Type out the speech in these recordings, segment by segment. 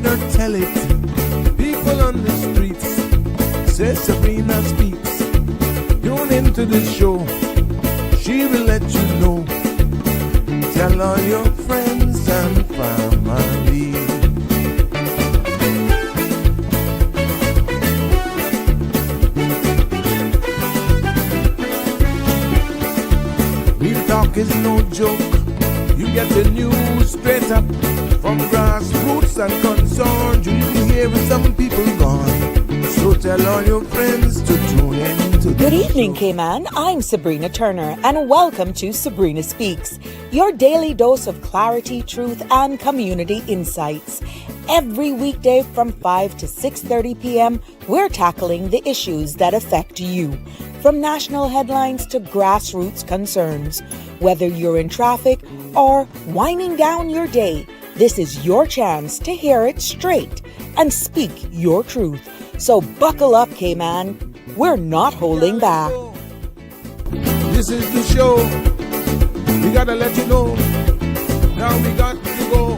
better tell it. People on the streets say Sabrina speaks. Tune into the show, she will let you know. Tell all your friends and family. Real talk is no joke. You get the news straight up from grassroots and concerns. You hear some people gone. So tell all your friends to tune in to Good evening, Cayman. I'm Sabrina Turner, and welcome to Sabrina Speaks, your daily dose of clarity, truth, and community insights. Every weekday from 5 to 6:30 p.m., we're tackling the issues that affect you, from national headlines to grassroots concerns. Whether you're in traffic or winding down your day, this is your chance to hear it straight and speak your truth. So buckle up, Cayman. We're not holding back. This is the show. We gotta let you know. Now we got to go.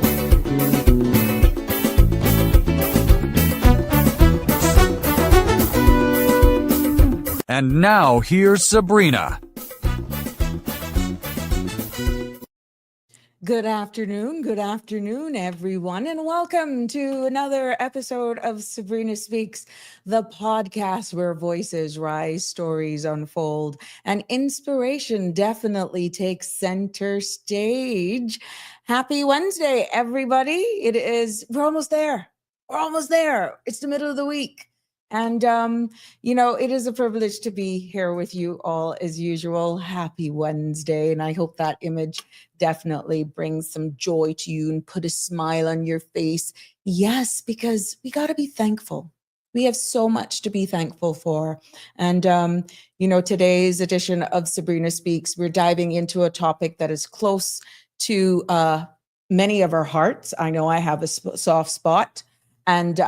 And now here's Sabrina. Good afternoon, everyone, and welcome to another episode of Sabrina Speaks, the podcast where voices rise, stories unfold, and inspiration definitely takes center stage. Happy Wednesday, everybody. We're almost there. It's the middle of the week. And, it is a privilege to be here with you all as usual. Happy Wednesday. And I hope that image definitely brings some joy to you and put a smile on your face. Yes, because we got to be thankful. We have so much to be thankful for. And, today's edition of Sabrina Speaks, we're diving into a topic that is close to many of our hearts. I know I have a soft spot. And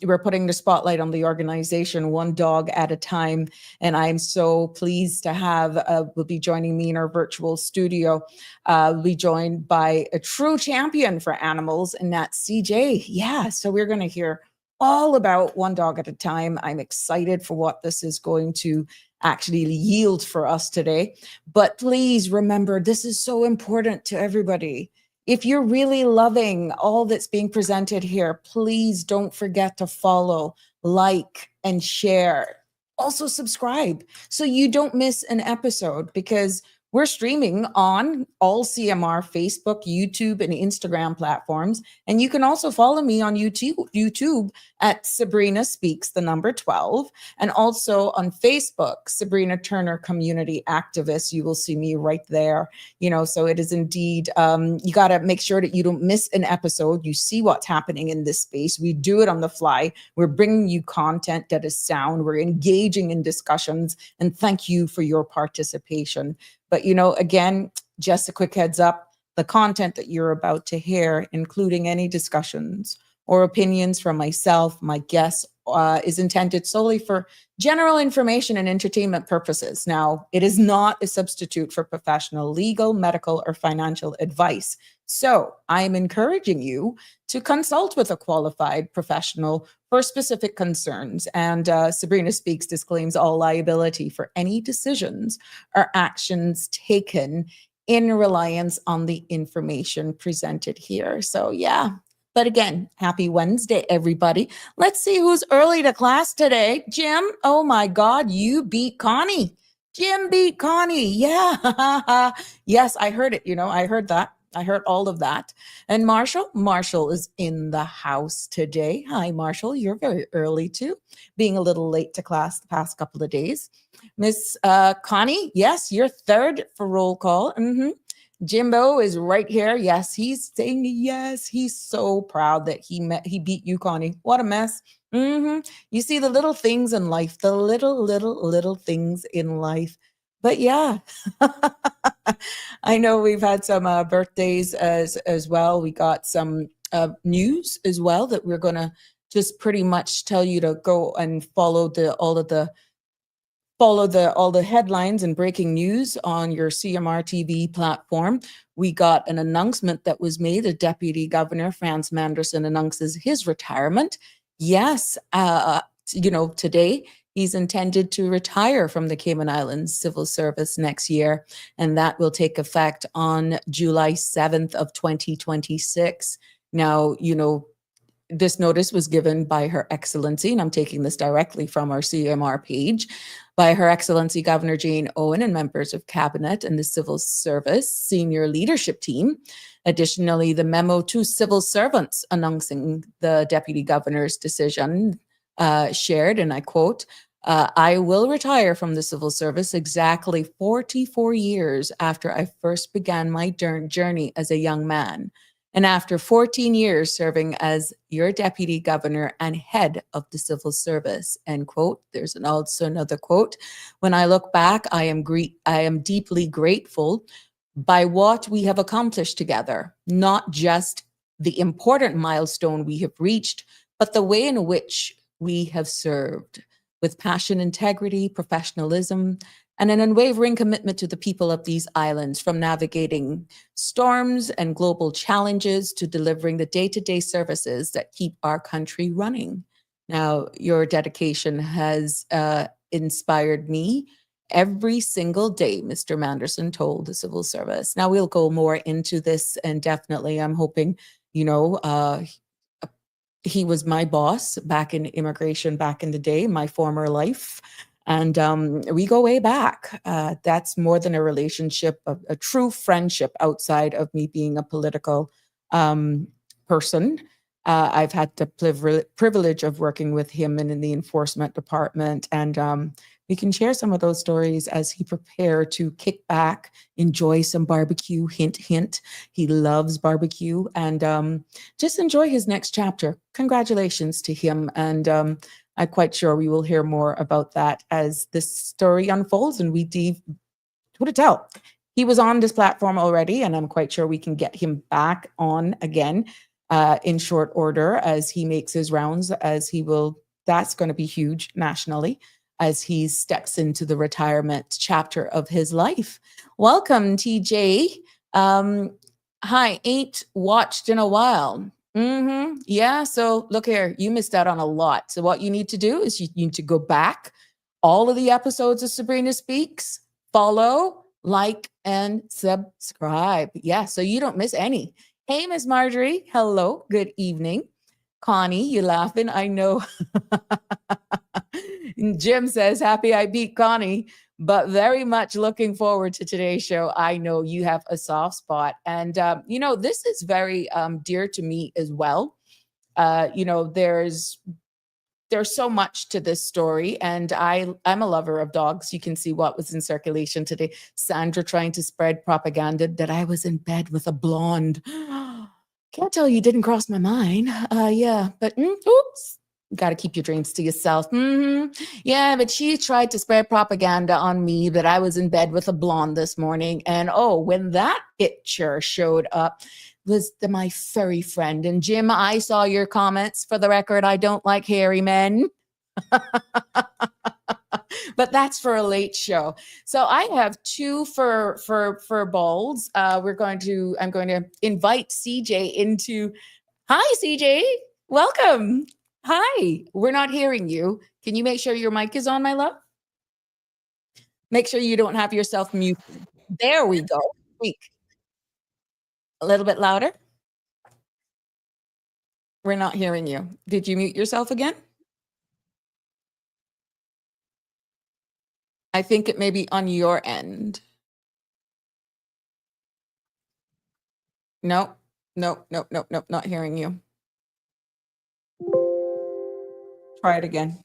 we're putting the spotlight on the organization, One Dog at a Time. And I'm so pleased to have, will be joining me in our virtual studio. We'll be joined by a true champion for animals, and that's CJ. Yeah, so we're going to hear all about One Dog at a Time. I'm excited for what this is going to actually yield for us today. But please remember, this is so important to everybody. If you're really loving all that's being presented here, please don't forget to follow, like, and share. Also subscribe so you don't miss an episode, because we're streaming on all CMR, Facebook, YouTube, and Instagram platforms. And you can also follow me on YouTube at Sabrina Speaks, the number 12. And also on Facebook, Sabrina Turner Community Activist. You will see me right there. So it is indeed, you got to make sure that you don't miss an episode. You see what's happening in this space. We do it on the fly. We're bringing you content that is sound. We're engaging in discussions. And thank you for your participation. But, again, just a quick heads up, the content that you're about to hear, including any discussions or opinions from myself, my guests, is intended solely for general information and entertainment purposes. Now, it is not a substitute for professional legal, medical, or financial advice. So I am encouraging you to consult with a qualified professional for specific concerns. And Sabrina Speaks disclaims all liability for any decisions or actions taken in reliance on the information presented here. So yeah. But again, happy Wednesday, everybody. Let's see who's early to class today. Jim, oh my God, you beat Connie. Jim beat Connie. Yeah. Yes, I heard it. I heard that. I heard all of that. And Marshall is in the house today. Hi, Marshall. You're very early too, being a little late to class the past couple of days. Miss Connie, yes, you're third for roll call. Jimbo is right here. Yes, he's saying yes. He's so proud that he beat you, Connie. What a mess. You see the little things in life, the little things in life. But yeah, I know we've had some birthdays as well. We got some news as well that we're going to just pretty much tell you to go and follow all of the follow all the headlines and breaking news on your CMR TV platform. We got an announcement that was made. The Deputy Governor, Franz Manderson, announces his retirement. Yes, today he's intended to retire from the Cayman Islands Civil Service next year, and that will take effect on July 7th of 2026. Now, this notice was given by Her Excellency, and I'm taking this directly from our CMR page, by Her Excellency Governor Jane Owen and members of Cabinet and the Civil Service senior leadership team. Additionally, the memo to civil servants announcing the Deputy Governor's decision shared, and I quote, I will retire from the civil service exactly 44 years after I first began my journey as a young man. And after 14 years serving as your deputy governor and head of the civil service, end quote. There's also another quote. When I look back, I am deeply grateful by what we have accomplished together, not just the important milestone we have reached, but the way in which we have served with passion, integrity, professionalism, and an unwavering commitment to the people of these islands, from navigating storms and global challenges to delivering the day-to-day services that keep our country running. Now, your dedication has inspired me every single day, Mr. Manderson told the civil service. Now, we'll go more into this, and definitely I'm hoping, he was my boss back in immigration back in the day, my former life. And we go way back. That's more than a relationship, a true friendship outside of me being a political person. I've had the privilege of working with him and in the enforcement department. And we can share some of those stories as he prepared to kick back, enjoy some barbecue, hint, hint. He loves barbecue, and just enjoy his next chapter. Congratulations to him. And I'm quite sure we will hear more about that as this story unfolds and who to tell. He was on this platform already, and I'm quite sure we can get him back on again in short order as he makes his rounds, that's going to be huge nationally as he steps into the retirement chapter of his life. Welcome, TJ. Hi, ain't watched in a while. Yeah, so look here, you missed out on a lot. So what you need to do is you need to go back all of the episodes of Sabrina Speaks, follow, like, and subscribe. Yeah, so you don't miss any. Hey, Miss Marjorie. Hello, good evening. Connie, you laughing? I know. Jim says, happy I beat Connie, but very much looking forward to today's show. I know you have a soft spot. And, this is very dear to me as well. There's so much to this story, and I'm a lover of dogs. You can see what was in circulation today. Sandra trying to spread propaganda that I was in bed with a blonde. Can't tell you didn't cross my mind. Yeah, but oops. Got to keep your dreams to yourself. Yeah, but she tried to spread propaganda on me that I was in bed with a blonde this morning. And when that picture showed up, was my furry friend. And Jim, I saw your comments. For the record, I don't like hairy men. But that's for a late show. So I have two fur balls. I'm going to invite CJ into. Hi, CJ. Welcome. Hi. We're not hearing you. Can you make sure your mic is on, my love? Make sure you don't have yourself muted. There we go. Speak. A little bit louder. We're not hearing you. Did you mute yourself again? I think it may be on your end. Nope, not hearing you. Try it again.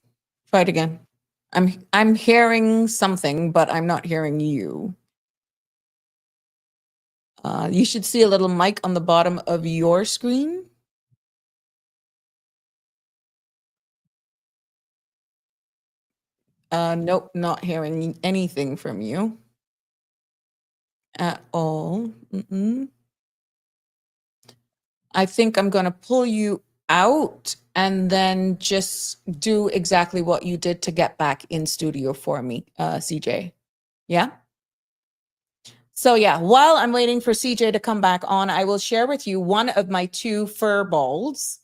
I'm hearing something, but I'm not hearing you. You should see a little mic on the bottom of your screen. Nope, not hearing anything from you at all. I think I'm going to pull you out and then just do exactly what you did to get back in studio for me, CJ. Yeah? So yeah, while I'm waiting for CJ to come back on, I will share with you one of my 2 fur balls.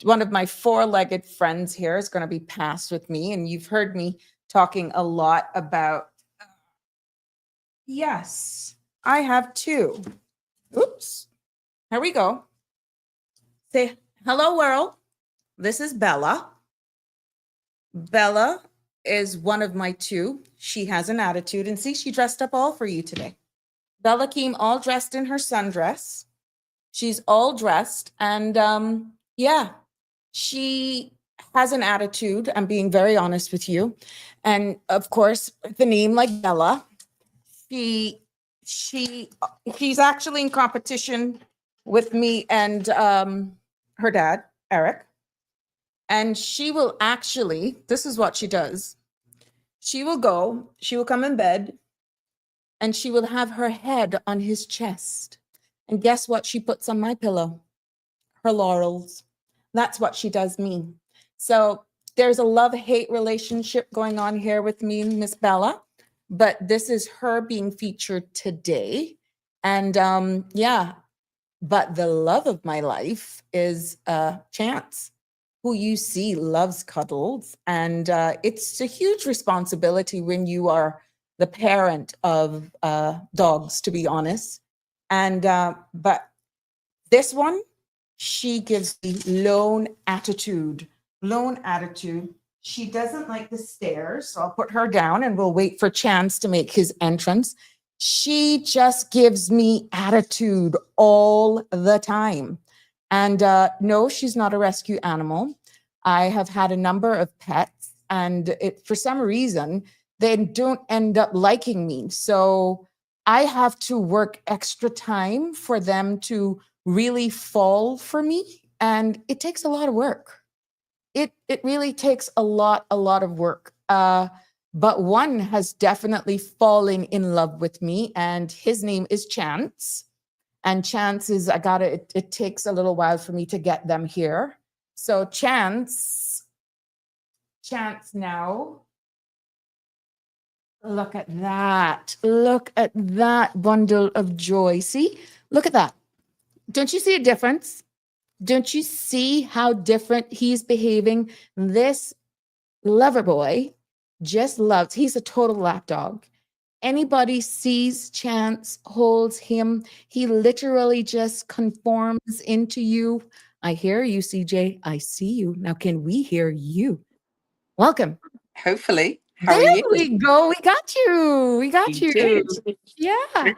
One of my 4-legged friends here is going to be passed with me, and you've heard me talking a lot about, yes, I have 2. Oops. Here we go. Say hello, world. This is Bella. Bella is one of my 2. She has an attitude, and see, she dressed up all for you today. Bella came all dressed in her sundress. She's all dressed, and yeah, she has an attitude. I'm being very honest with you. And of course, the name like Bella, she's actually in competition with me and her dad, Eric. And she will actually, this is what she does. She will come in bed and she will have her head on his chest. And guess what she puts on my pillow? Her laurels. That's what she does me. So there's a love-hate relationship going on here with me and Miss Bella, but this is her being featured today. And yeah, but the love of my life is Chance, who you see loves cuddles. And it's a huge responsibility when you are the parent of dogs, to be honest. And but this one, she gives the lone attitude. She doesn't like the stairs, so I'll put her down and we'll wait for Chance to make his entrance. She just gives me attitude all the time. And no, she's not a rescue animal. I have had a number of pets, and for some reason, they don't end up liking me. So I have to work extra time for them to really fall for me. And it takes a lot of work. It really takes a lot of work. But one has definitely fallen in love with me, and his name is Chance. And Chance is, it takes a little while for me to get them here. So Chance now. Look at that. Look at that bundle of joy. See, look at that. Don't you see a difference? Don't you see how different he's behaving? This lover boy just loves, he's a total lap dog. Anybody sees Chance, holds him, he literally just conforms into you. I hear you, CJ. I see you. Now, can we hear you? Welcome. Hopefully. How There are you? we go. We got you. You did. Yeah.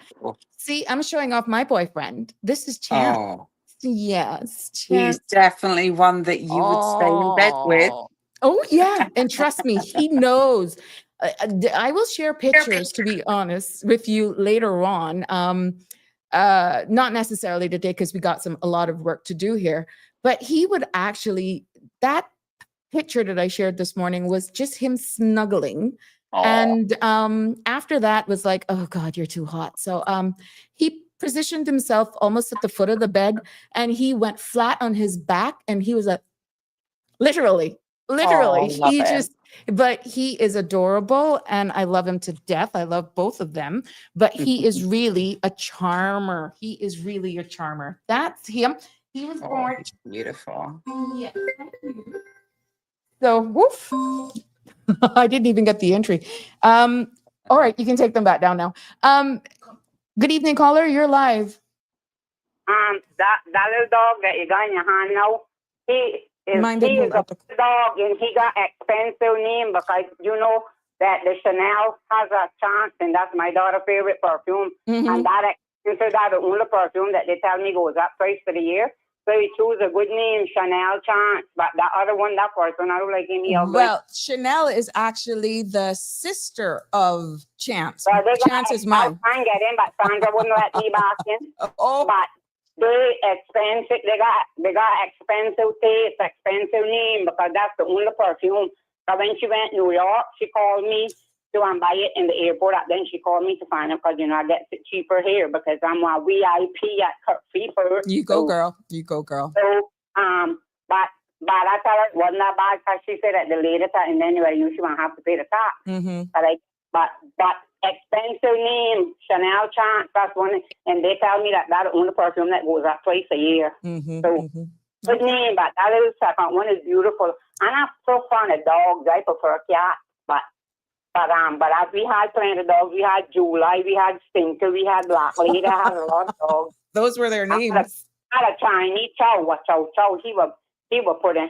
See, I'm showing off my boyfriend. This is Chance. Oh, Yes. he's Chance. definitely one that you would stay in bed with. Oh, yeah. And trust me, he knows. I will share pictures, to be honest, with you later on. Not necessarily today, because we got a lot of work to do here. But he would actually, that picture that I shared this morning was just him snuggling. Aw. And after that was like, oh God, you're too hot. So he positioned himself almost at the foot of the bed, and he went flat on his back, and he was like, literally, love he it. just, but he is adorable, and I love him to death. I love both of them, but he is really a charmer. That's him. He was born. He's beautiful. Yes. So, woof. I didn't even get the entry. All right, you can take them back down now. Good evening, caller. You're live. That little dog that you got in your hand now, he is a dog, and he got expensive name because you know that the Chanel has a Chance, and that's my daughter's favorite perfume. Mm-hmm. And that expensive, that the only perfume that they tell me goes up twice for the year. So he chose a good name, Chanel Chance. But that other one, that person, I don't like him. Well, Chanel is actually the sister of Chance. Well, Chance is mine. I can't get in, but Sandra wouldn't let me back in. Oh. But they expensive. They got expensive taste, expensive name, because that's the only perfume. So when she went to New York, she called me to buy it in the airport. Then she called me to find it because I get it cheaper here because I'm a VIP at Kurt Fever. You go, girl. You go, girl. So but bad. I tell her it wasn't that bad because she said at the later time, and anyway, you she won't have to pay the tax. Mm-hmm. But expensive name, Chanel Chance, that's one, and they tell me that that's the only perfume that goes up twice a year. Mm-hmm. So, Mm-hmm. good name, but that little second one is beautiful. And I'm so fond of dogs. I prefer cats, but as we had plenty of dogs, we had July, we had Stinker, we had Black Lady, I had a lot of dogs. Those were their names. I had a Chinese Chow. He was put in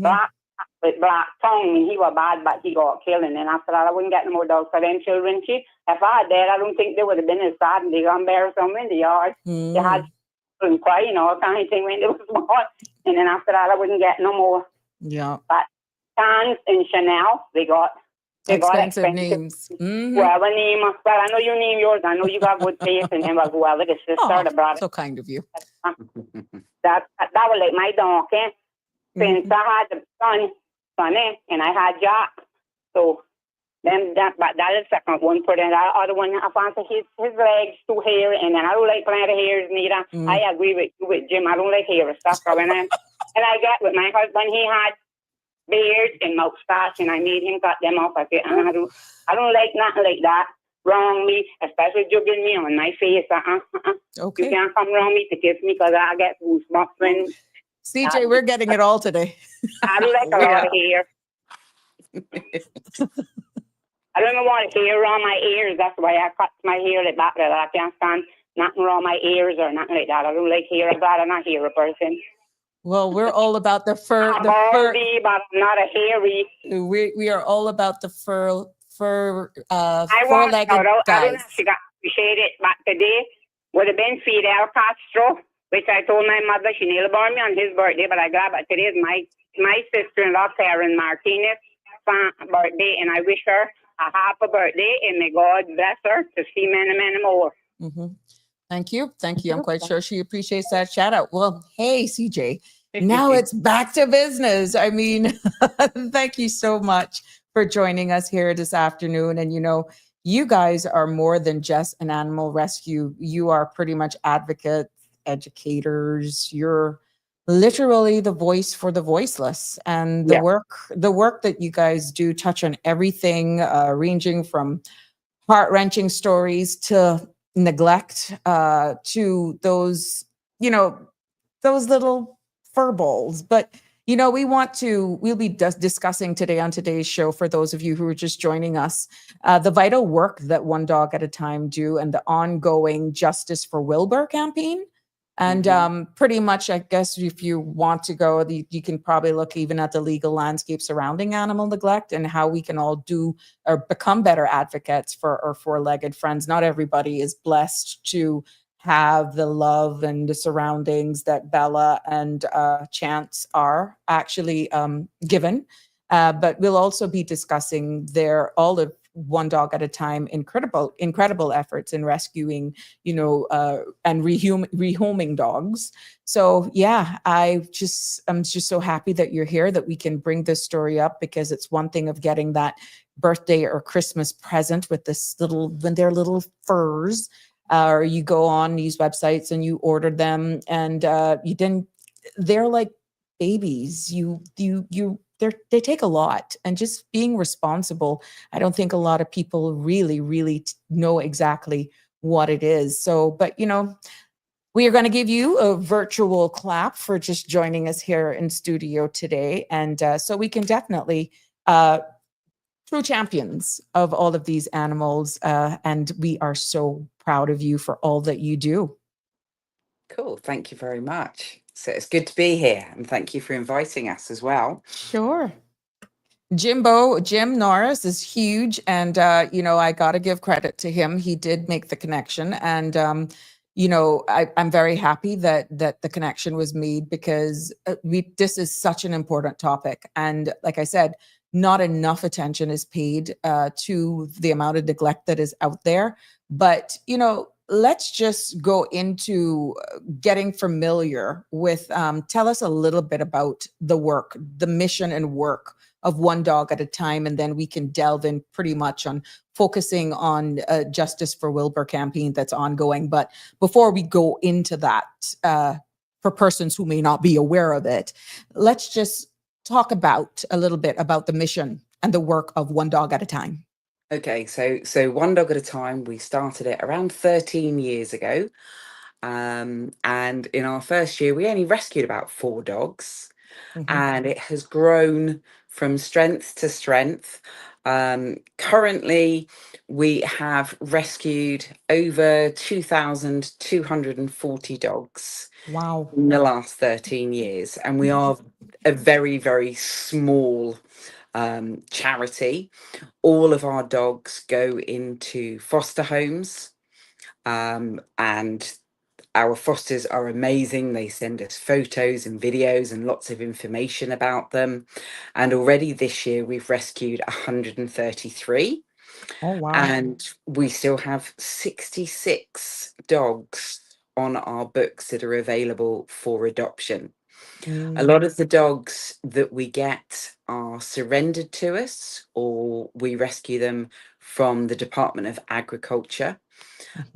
black with black tongue, and he was bad, but he got killed. And then after that, I wouldn't get no more dogs for them children. If I had that, I don't think they would have been as sad, and they got embarrassed them in the yard. They had children crying, all kind of thing when they was small. And then after that, I wouldn't get no more. Yeah. But Chance and Chanel, they got Expensive names. Mm-hmm. Whoever name, well, I know you name yours. I know you got good taste, and then whoever the sister, the brother. So kind of you. That was like my donkey. Since I had the Sonny, and I had Jack. So then that is the second one for them. That other one, I fancy his legs too hairy, and then I don't like plenty of hairs neither. I agree with you with Jim. I don't like hairy stuff. And I get with my husband, he had beard and moustache, and I made him cut them off. I said, I don't like nothing like that. Wrong me, especially jugging me on my face. Okay. You can't come wrong me to kiss me because I get goosebumps when. CJ, we're getting it all today. I don't like a lot of hair. I don't even want hair on my ears. That's why I cut my hair like that. I can't stand nothing on my ears or nothing like that. I don't like hair. I'm glad I'm not a hair person. Well, we're all about the fur. I'm baldy, but I'm not a hairy. We are all about the four-legged I don't know guys. if she got appreciated, but today would have been Fidel Castro, which I told my mother she nearly born me on his birthday, but I got but today is my sister-in-law, Karen Martinez, birthday, and I wish her a happy birthday, and may God bless her to see many, many more. Mm-hmm. Thank you. I'm quite sure she appreciates that shout out. Well, hey, CJ, now it's back to business. I mean, thank you so much for joining us here this afternoon. And, you guys are more than just an animal rescue. You are pretty much advocates, educators. You're literally the voice for the voiceless. And the work that you guys do touch on everything, ranging from heart-wrenching stories to neglect, to those little fur balls. But we'll be discussing today on today's show, for those of you who are just joining us, the vital work that One Dog at a Time do and the ongoing Justice for Wilbur campaign. And pretty much, I guess, if you want to go, you can probably look even at the legal landscape surrounding animal neglect and how we can all do or become better advocates for our four-legged friends. Not everybody is blessed to have the love and the surroundings that Bella and Chance are actually given. But we'll also be discussing all of One Dog at a Time incredible efforts in rescuing, and rehoming dogs. So yeah, I'm just so happy that you're here, that we can bring this story up, because it's one thing of getting that birthday or Christmas present with when they're little furs, or you go on these websites and you order them, and they're like babies. They take a lot, and just being responsible. I don't think a lot of people really, really know exactly what it is. So, but we are going to give you a virtual clap for just joining us here in studio today. And so we can definitely, true champions of all of these animals. And we are so proud of you for all that you do. Cool. Thank you very much. So it's good to be here, and thank you for inviting us as well. Sure. Jim Norris is huge. And, I got to give credit to him. He did make the connection. And, I'm very happy that the connection was made, because this is such an important topic. And like I said, not enough attention is paid to the amount of neglect that is out there. But, let's just go into getting familiar with, tell us a little bit about the mission and work of One Dog at a Time, and then we can delve in pretty much on focusing on Justice for Wilbur campaign that's ongoing. But before we go into that, for persons who may not be aware of it, let's just talk about a little bit about the mission and the work of One Dog at a Time. Okay, so One Dog at a Time, we started it around 13 years ago. And in our first year, we only rescued about 4 dogs, and it has grown from strength to strength. Currently, we have rescued over 2,240 dogs Wow. in the last 13 years, and we are a very, very small charity. All of our dogs go into foster homes, and our fosters are amazing. They send us photos and videos and lots of information about them. And already this year, we've rescued 133. Oh, wow. And we still have 66 dogs on our books that are available for adoption. A lot of the dogs that we get are surrendered to us, or we rescue them from the Department of Agriculture.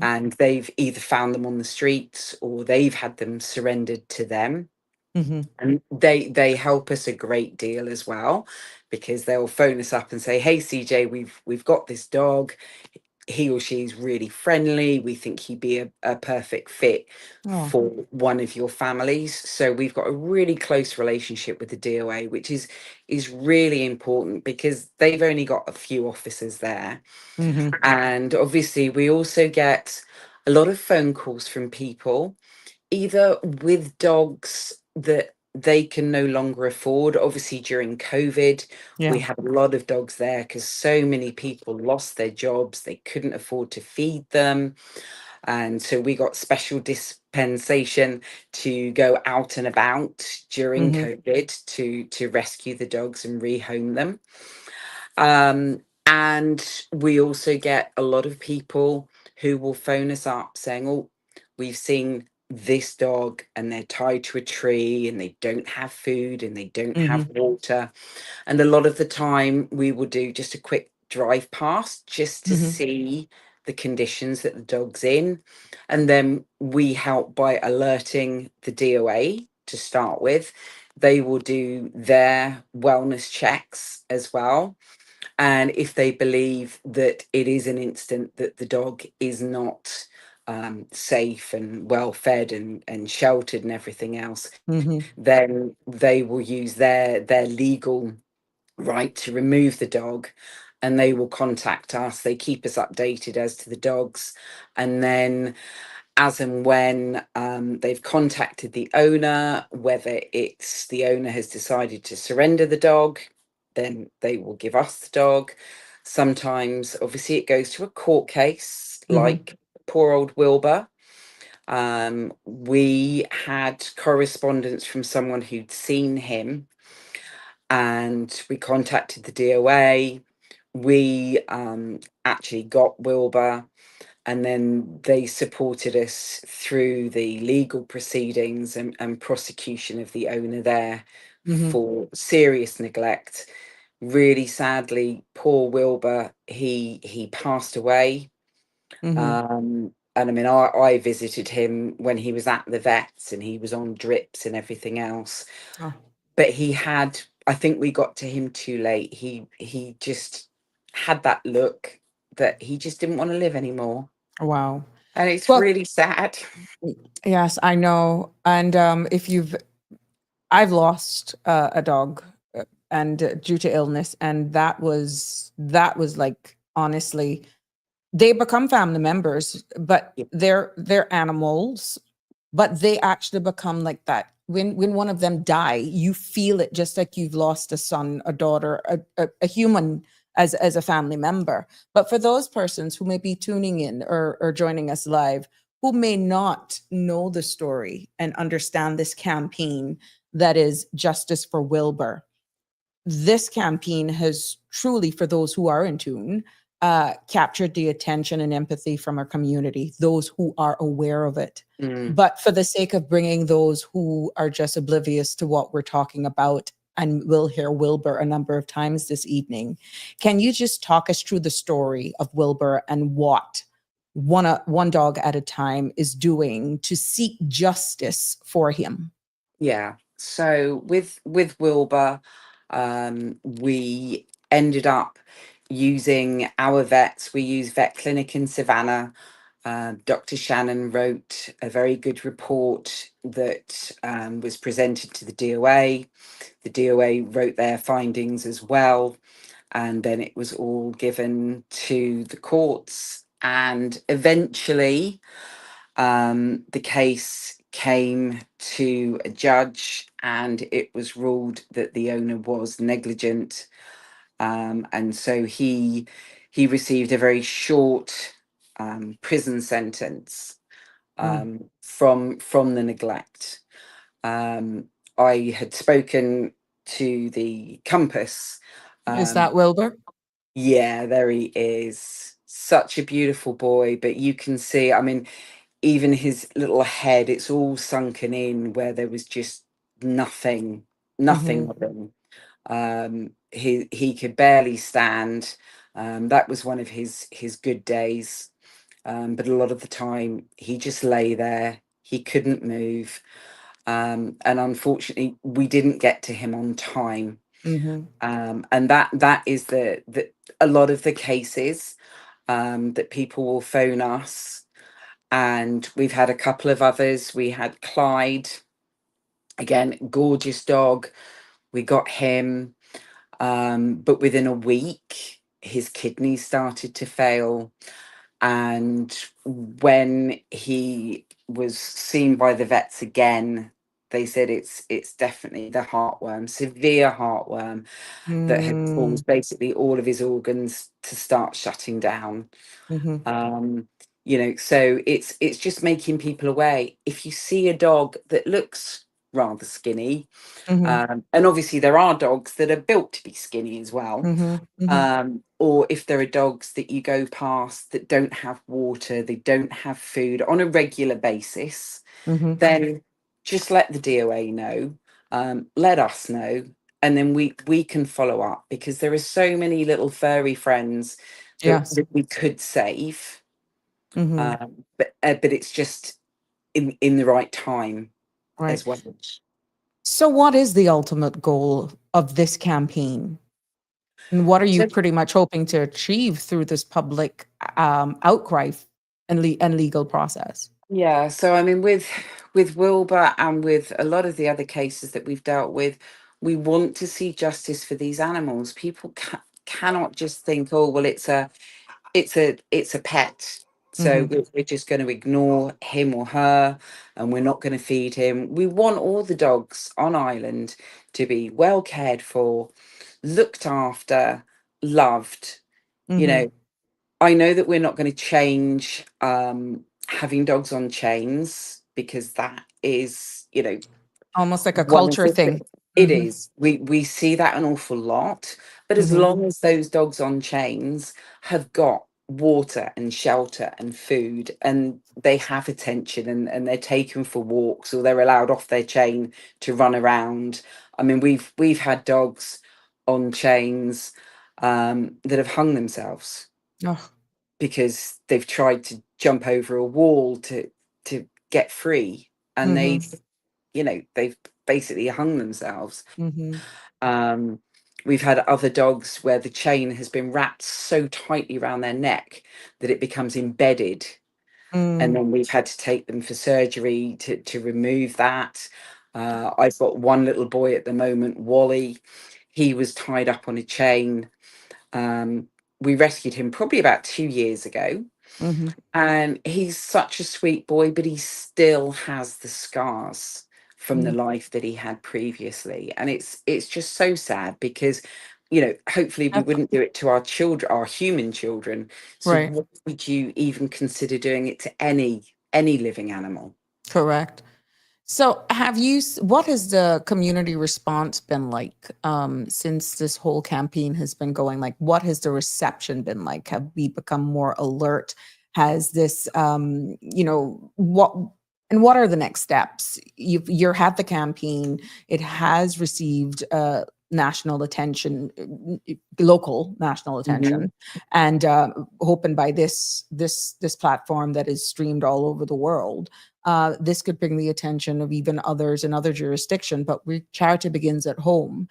And they've either found them on the streets or they've had them surrendered to them. And they help us a great deal as well, because they'll phone us up and say, "Hey CJ, we've got this dog. He or she's really friendly. We think he'd be a perfect fit for one of your families." So we've got a really close relationship with the DOA, which is really important, because they've only got a few officers there. And obviously we also get a lot of phone calls from people, either with dogs that they can no longer afford. Obviously during COVID, we had a lot of dogs there because so many people lost their jobs, they couldn't afford to feed them. And so we got special dispensation to go out and about during COVID to rescue the dogs and rehome them. And we also get a lot of people who will phone us up saying, "Oh, we've seen this dog and they're tied to a tree and they don't have food and they don't have water." And a lot of the time we will do just a quick drive past just to see the conditions that the dog's in. And then we help by alerting the DOA to start with. They will do their wellness checks as well. And if they believe that it is an instant that the dog is not safe and well fed and sheltered and everything else, then they will use their legal right to remove the dog, and they will contact us. They keep us updated as to the dogs, and then as and when they've contacted the owner, whether it's the owner has decided to surrender the dog, then they will give us the dog. Sometimes, obviously, it goes to a court case, like poor old Wilbur. We had correspondence from someone who'd seen him, and we contacted the DOA. We actually got Wilbur, and then they supported us through the legal proceedings and prosecution of the owner there for serious neglect. Really sadly, poor Wilbur, he passed away. And I mean, I visited him when he was at the vets and he was on drips and everything else. But he had, I think we got to him too late. He just had that look that he just didn't want to live anymore. Wow. And it's Well, really sad. yes, I know. And I've lost a dog and due to illness, and that was like, honestly, they become family members, but they're animals, but they actually become like that. When one of them die, you feel it just like you've lost a son, a daughter, a human as a family member. But for those persons who may be tuning in or joining us live, who may not know the story and understand this campaign that is Justice for Wilbur, this campaign has truly, for those who are in tune, captured the attention and empathy from our community, those who are aware of it. But for the sake of bringing those who are just oblivious to what we're talking about, and we'll hear Wilbur a number of times this evening, can you just talk us through the story of Wilbur and what One Dog at a Time is doing to seek justice for him? Yeah. So with Wilbur, we ended up using our vets. We use Vet Clinic in Savannah. Dr. Shannon wrote a very good report that was presented to the DOA. The DOA wrote their findings as well, and then it was all given to the courts. And eventually, the case came to a judge, and it was ruled that the owner was negligent. And so he received a very short prison sentence from the neglect. I had spoken to the Compass. Is that Wilbur? Yeah, there he is. Such a beautiful boy, but you can see, I mean, even his little head, it's all sunken in where there was just nothing of him. He could barely stand. That was one of his good days. But a lot of the time he just lay there. He couldn't move. And unfortunately, we didn't get to him on time. And that is the a lot of the cases that people will phone us. And we've had a couple of others. We had Clyde, again, gorgeous dog. We got him, but within a week, his kidneys started to fail. And when he was seen by the vets again, they said it's definitely the heartworm, severe heartworm, that had caused basically all of his organs to start shutting down. So it's just making people aware. If you see a dog that looks rather skinny, and obviously there are dogs that are built to be skinny as well, or if there are dogs that you go past that don't have water, they don't have food on a regular basis, then just let the DOA know, let us know, and then we can follow up, because there are so many little furry friends that we could save. But it's just in the right time as well. So what is the ultimate goal of this campaign? And what are you pretty much hoping to achieve through this public outcry and legal process? Yeah, so I mean, with Wilbur and with a lot of the other cases that we've dealt with, we want to see justice for these animals. People cannot just think, oh well, it's a pet, so we're just going to ignore him or her, and we're not going to feed him. We want all the dogs on island to be well cared for, looked after, loved. I know that we're not going to change having dogs on chains, because that is, Almost like a one of culture thing. it is. We see that an awful lot, but as long as those dogs on chains have got water and shelter and food, and they have attention, and they're taken for walks, or they're allowed off their chain to run around. I mean, we've had dogs on chains that have hung themselves because they've tried to jump over a wall to get free, and they've basically hung themselves. We've had other dogs where the chain has been wrapped so tightly around their neck that it becomes embedded, and then we've had to take them for surgery to remove that. I've got one little boy at the moment, Wally. He was tied up on a chain. We rescued him probably about 2 years ago. And he's such a sweet boy, but he still has the scars from the life that he had previously. And it's just so sad, because, hopefully we wouldn't do it to our children, our human children. So what would you even consider doing it to any living animal? Correct. So what has the community response been like since this whole campaign has been going? Like, what has the reception been like? Have we become more alert? Has this, what are the next steps? You're had the campaign. It has received national attention, local national attention, and hoping by this platform that is streamed all over the world, this could bring the attention of even others in other jurisdiction, but charity begins at home.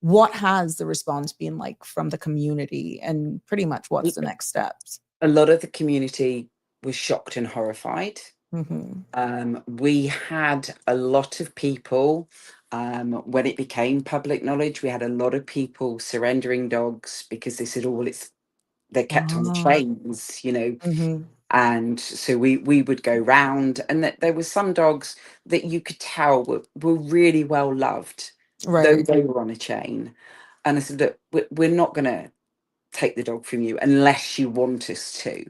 What has the response been like from the community, and pretty much what's the next steps? A lot of the community was shocked and horrified. We had a lot of people, when it became public knowledge, we had a lot of people surrendering dogs because they said, oh, well, they're kept on chains, and so we would go round, and that there were some dogs that you could tell were really well loved, though they were on a chain. And I said, look, we're not going to take the dog from you unless you want us to.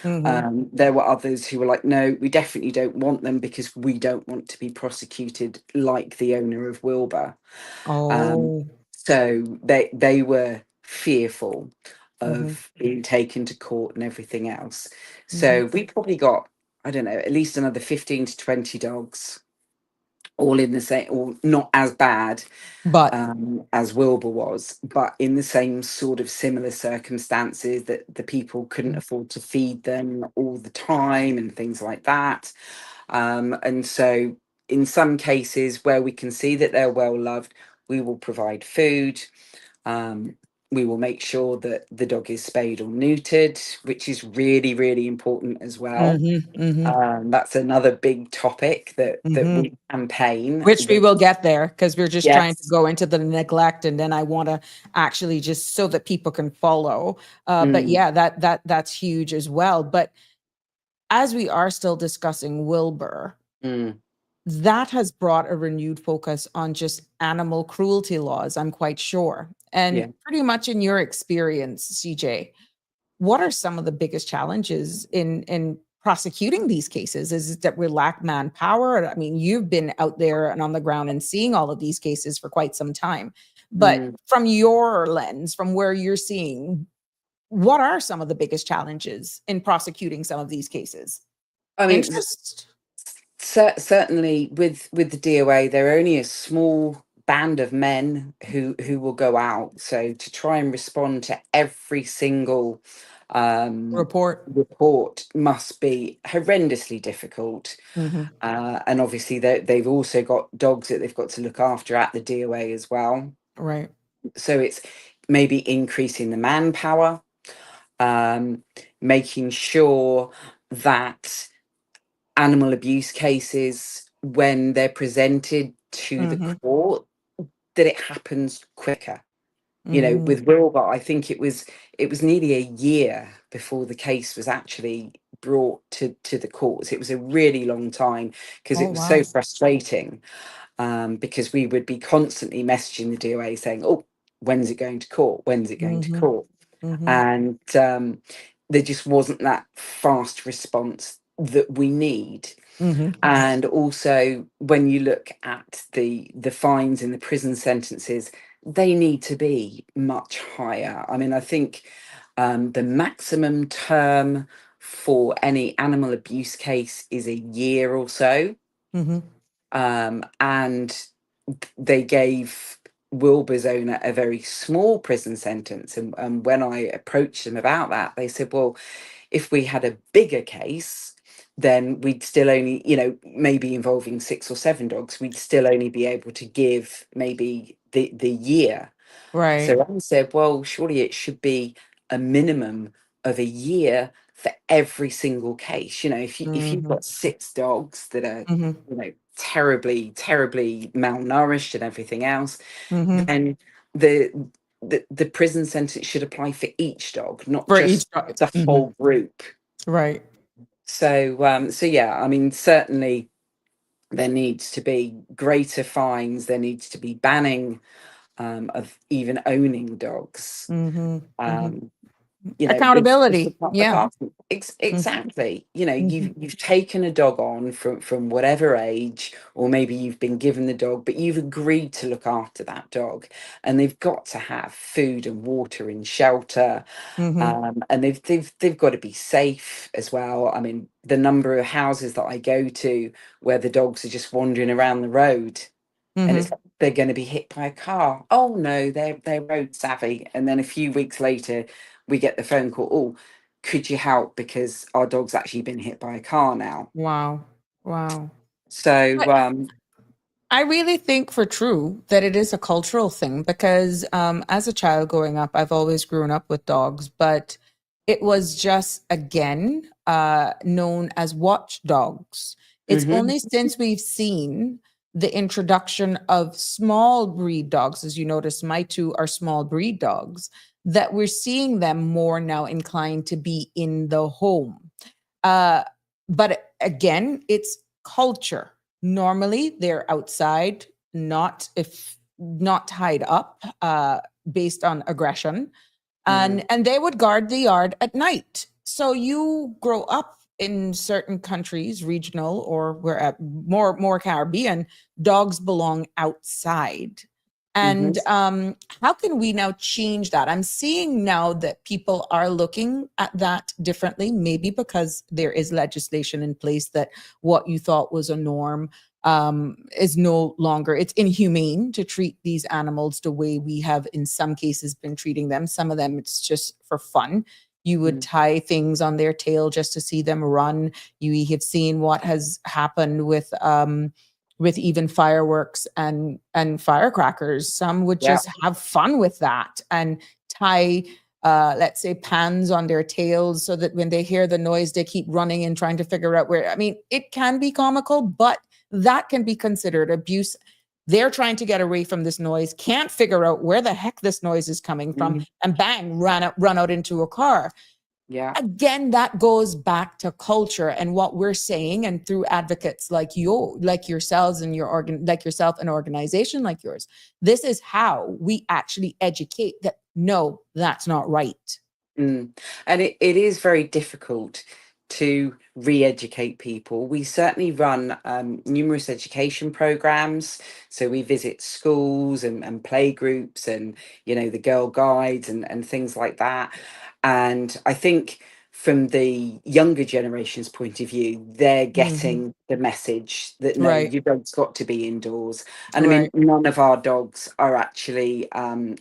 There were others who were like, no, we definitely don't want them because we don't want to be prosecuted like the owner of Wilbur. So they were fearful of being taken to court and everything else. So we probably got, I don't know, at least another 15 to 20 dogs, all in the same, or not as bad but as Wilbur was, but in the same sort of similar circumstances, that the people couldn't afford to feed them all the time and things like that. And so in some cases where we can see that they're well loved, we will provide food. We will make sure that the dog is spayed or neutered, which is really, really important as well. That's another big topic that we campaign. Which we will get there, because we're just trying to Yes. go into the neglect, and then I want to actually just so that people can follow. But yeah, that's huge as well. But as we are still discussing Wilbur, that has brought a renewed focus on just animal cruelty laws, I'm quite sure. And pretty much in your experience, CJ, what are some of the biggest challenges in prosecuting these cases? Is it that we lack manpower? I mean, you've been out there and on the ground and seeing all of these cases for quite some time. But from your lens, from where you're seeing, what are some of the biggest challenges in prosecuting some of these cases? I mean, Interest? certainly with the DOA, there are only a small band of men who will go out. So to try and respond to every single report must be horrendously difficult. And obviously they've also got dogs that they've got to look after at the DOA as well. Right. So it's maybe increasing the manpower, making sure that animal abuse cases, when they're presented to the court, that it happens quicker. With Wilbur, I think it was nearly a year before the case was actually brought to the courts. It was a really long time, because it was so frustrating, because we would be constantly messaging the DOA saying, oh, when's it going to court? When's it going to court? And there just wasn't that fast response that we need. And also, when you look at the fines and the prison sentences, they need to be much higher. I mean, I think the maximum term for any animal abuse case is a year or so. And they gave Wilbur's owner a very small prison sentence. And when I approached them about that, they said, well, if we had a bigger case, then we'd still only, maybe involving 6 or 7 dogs, we'd still only be able to give maybe the year. Right. So I said, well, surely it should be a minimum of a year for every single case. If you've got 6 dogs that are, terribly, terribly malnourished and everything else, then the prison sentence should apply for each dog, not For just each dog. the whole group. Right. So yeah, I mean, certainly there needs to be greater fines. There needs to be banning of even owning dogs. Accountability. Yeah. Exactly. You've taken a dog on from whatever age, or maybe you've been given the dog, but you've agreed to look after that dog, and they've got to have food and water and shelter, and they've got to be safe as well. I mean, the number of houses that I go to where the dogs are just wandering around the road, and it's like they're going to be hit by a car. Oh no, they're road savvy. And then a few weeks later, we get the phone call, oh, could you help, because our dog's actually been hit by a car now. Wow. Wow. So But I really think for true that it is a cultural thing because as a child growing up, I've always grown up with dogs, but it was just again known as watchdogs. It's mhm, only since we've seen the introduction of small breed dogs, as you notice, my two are small breed dogs, that we're seeing them more now inclined to be in the home. Uh, but again, it's culture. Normally, they're outside, not tied up, based on aggression, mm, and they would guard the yard at night. So you grow up in certain countries, regional or where more Caribbean, dogs belong outside. And mhm, how can we now change that? I'm seeing now that people are looking at that differently, maybe because there is legislation in place that what you thought was a norm is no longer, it's inhumane to treat these animals the way we have in some cases been treating them. Some of them, it's just for fun. You would mm, tie things on their tail just to see them run. You have seen what has happened with even fireworks and firecrackers. Some would yeah, just have fun with that and tie let's say pans on their tails so that when they hear the noise they keep running and trying to figure out where. I mean, it can be comical, but that can be considered abuse. They're trying to get away from this noise, can't figure out where the heck this noise is coming from, mhm, and bang, run out into a car. yeah, Again, that goes back to culture and what we're saying, and through advocates like you, like yourselves and your like yourself, an organization like yours. This is how we actually educate that no, that's not right. mm. And it is very difficult to re-educate people. We certainly run numerous education programs. So we visit schools and play groups and, the girl guides and things like that. And I think from the younger generation's point of view, they're Hmm. getting the message that no, Right, your dog's got to be indoors. And I mean, right. none of our dogs are actually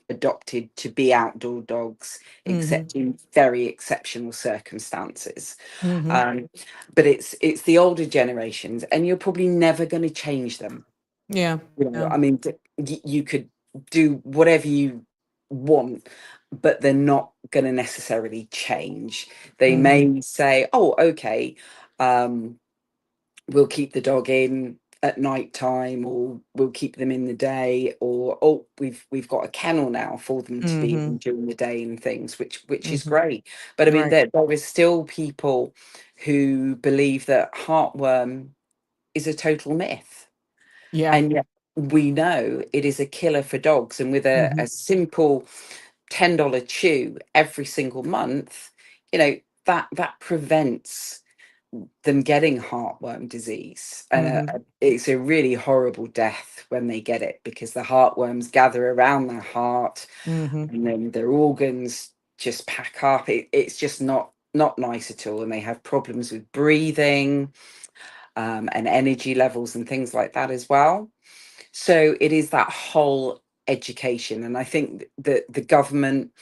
adopted to be outdoor dogs, Hmm. except in very exceptional circumstances. Hmm. Um, but it's the older generations, and you're probably never going to change them. Yeah, yeah. I mean, you could do whatever you want, but they're not going to necessarily change. They Hmm. may say, "Oh, okay, um, we'll keep the dog in at night time, or we'll keep them in the day, or oh, we've got a kennel now for them to be in Hmm. during the day and things, which is Hmm. great." But I mean, Right. there is still people who believe that heartworm is a total myth, Yeah. and yet we know it is a killer for dogs. And with Hmm. a simple $10 chew every single month, that prevents them getting heartworm disease. And Hmm. it's a really horrible death when they get it, because the heartworms gather around their heart Hmm. and then their organs just pack up. It's just not nice at all, and they have problems with breathing, and energy levels and things like that as well. So it is that whole education, and I think that the government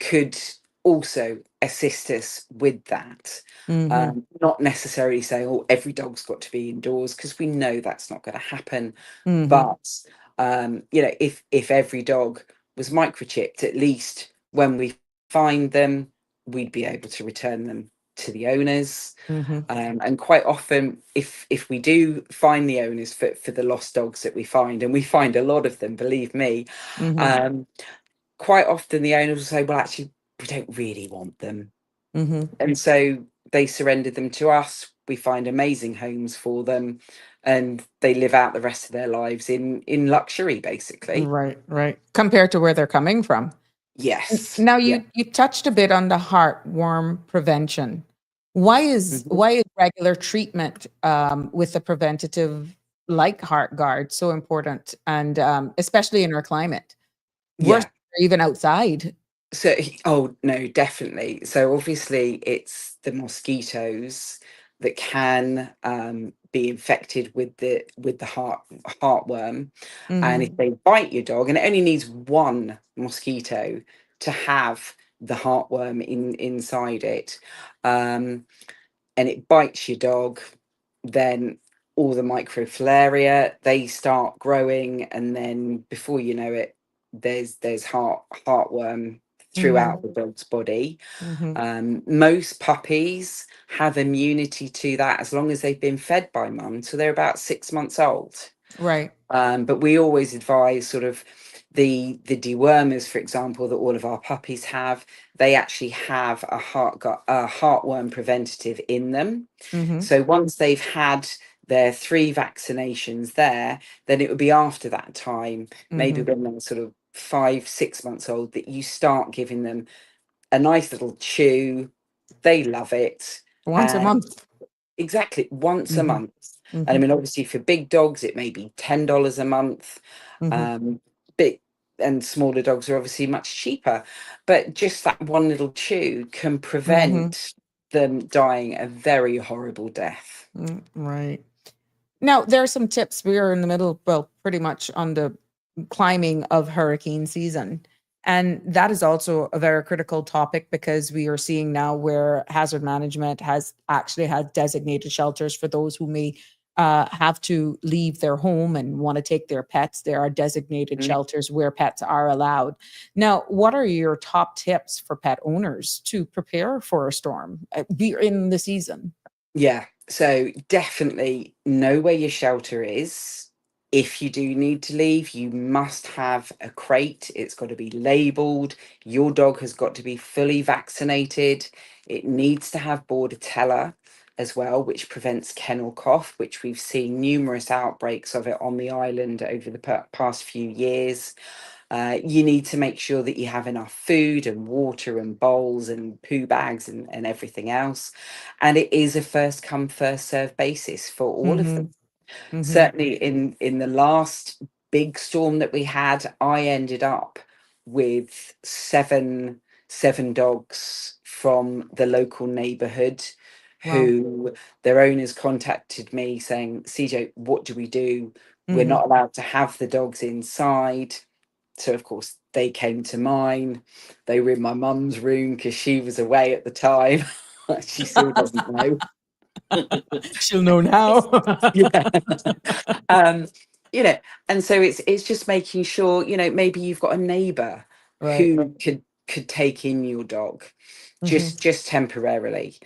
could also assist us with that. Hmm. Not necessarily saying, "Oh, every dog's got to be indoors," because we know that's not going to happen. Hmm. But if every dog was microchipped, at least when we find them, we'd be able to return them to the owners. Hmm. And quite often, if we do find the owners for the lost dogs that we find, and we find a lot of them, believe me, Hmm. um, quite often the owners will say, "Well, actually, we don't really want them," Hmm. and so they surrender them to us. We find amazing homes for them, and they live out the rest of their lives in luxury, basically. Right, right. Compared to where they're coming from. Yes, Now yeah. you touched a bit on the heartworm prevention. Mhm. Why is regular treatment with the preventative like heart guard so important, and especially in our climate, worse Yeah. even outside? So, oh no, definitely. So obviously, it's the mosquitoes that can be infected with the heartworm, and if Hmm. they bite your dog, and it only needs one mosquito to have the heartworm inside it, um, and it bites your dog, then all the microfilariae, they start growing, and then before you know it, there's heartworm throughout the dog's body. Most puppies have immunity to that as long as they've been fed by mum, so they're about 6 months old. Right. But we always advise sort of the dewormers, for example, that all of our puppies have. They actually have a heartworm preventative in them. So once they've had their 3 vaccinations there, then it would be after that time, maybe when they're sort of 5-6 months old, that you start giving them a nice little chew. They love it. Once a month. Exactly, once a Mhm. month. And I mean, obviously, for big dogs, it may be $10 a month. Big and smaller dogs are obviously much cheaper. But just that one little chew can prevent them dying a very horrible death. Right. Now, there are some tips. We are in the middle, well, pretty much on the climbing of hurricane season. And that is also a very critical topic because we are seeing now where hazard management has actually had designated shelters for those who may have to leave their home and want to take their pets. There are designated shelters where pets are allowed. Now, what are your top tips for pet owners to prepare for a storm in the season? Yeah, so definitely know where your shelter is. If you do need to leave, you must have a crate. It's got to be labeled. Your dog has got to be fully vaccinated. It needs to have bordetella as well, which prevents kennel cough, which we've seen numerous outbreaks of it on the island over the past few years. You need to make sure that you have enough food and water and bowls and poo bags and everything else. And it is a first come, first serve basis for all of them. Certainly in the last big storm that we had, I ended up with seven dogs from the local neighborhood who their owners contacted me saying, CJ, what do we do? We're not allowed to have the dogs inside. So of course they came to mine. They were in my mum's room because she was away at the time. She still doesn't know. She'll know now. Yeah. You know, and so it's just making sure, you know, maybe you've got a neighbor Right. who could take in your dog just temporarily.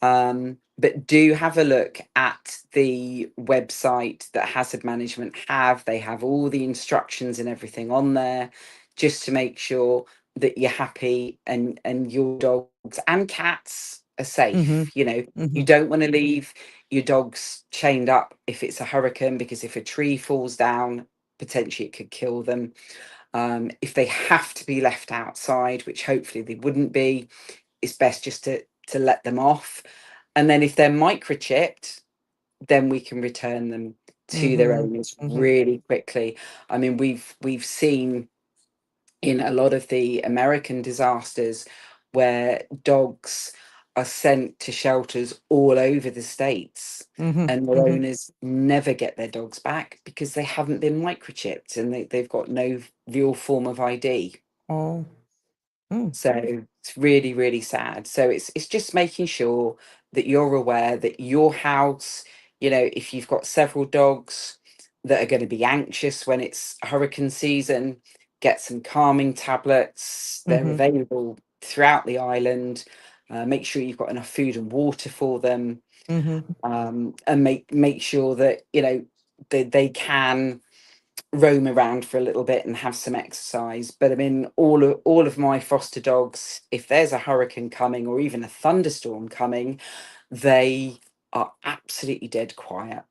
But do have a look at the website that hazard management have. They have all the instructions and everything on there, just to make sure that you're happy and your dogs and cats are safe. You know, you don't want to leave your dogs chained up if it's a hurricane, because if a tree falls down, potentially it could kill them. If they have to be left outside, which hopefully they wouldn't be, it's best just to let them off. And then if they're microchipped, then we can return them to their owners really quickly. I mean, we've seen in a lot of the American disasters where dogs are sent to shelters all over the states, and their owners never get their dogs back because they haven't been microchipped and they've got no real form of ID. Oh. So it's really, really sad. So it's just making sure that you're aware that your house, you know, if you've got several dogs that are going to be anxious when it's hurricane season, get some calming tablets. They're available throughout the island. Make sure you've got enough food and water for them, and make sure that, you know, they can roam around for a little bit and have some exercise. But I mean, all of my foster dogs, if there's a hurricane coming or even a thunderstorm coming, they are absolutely dead quiet.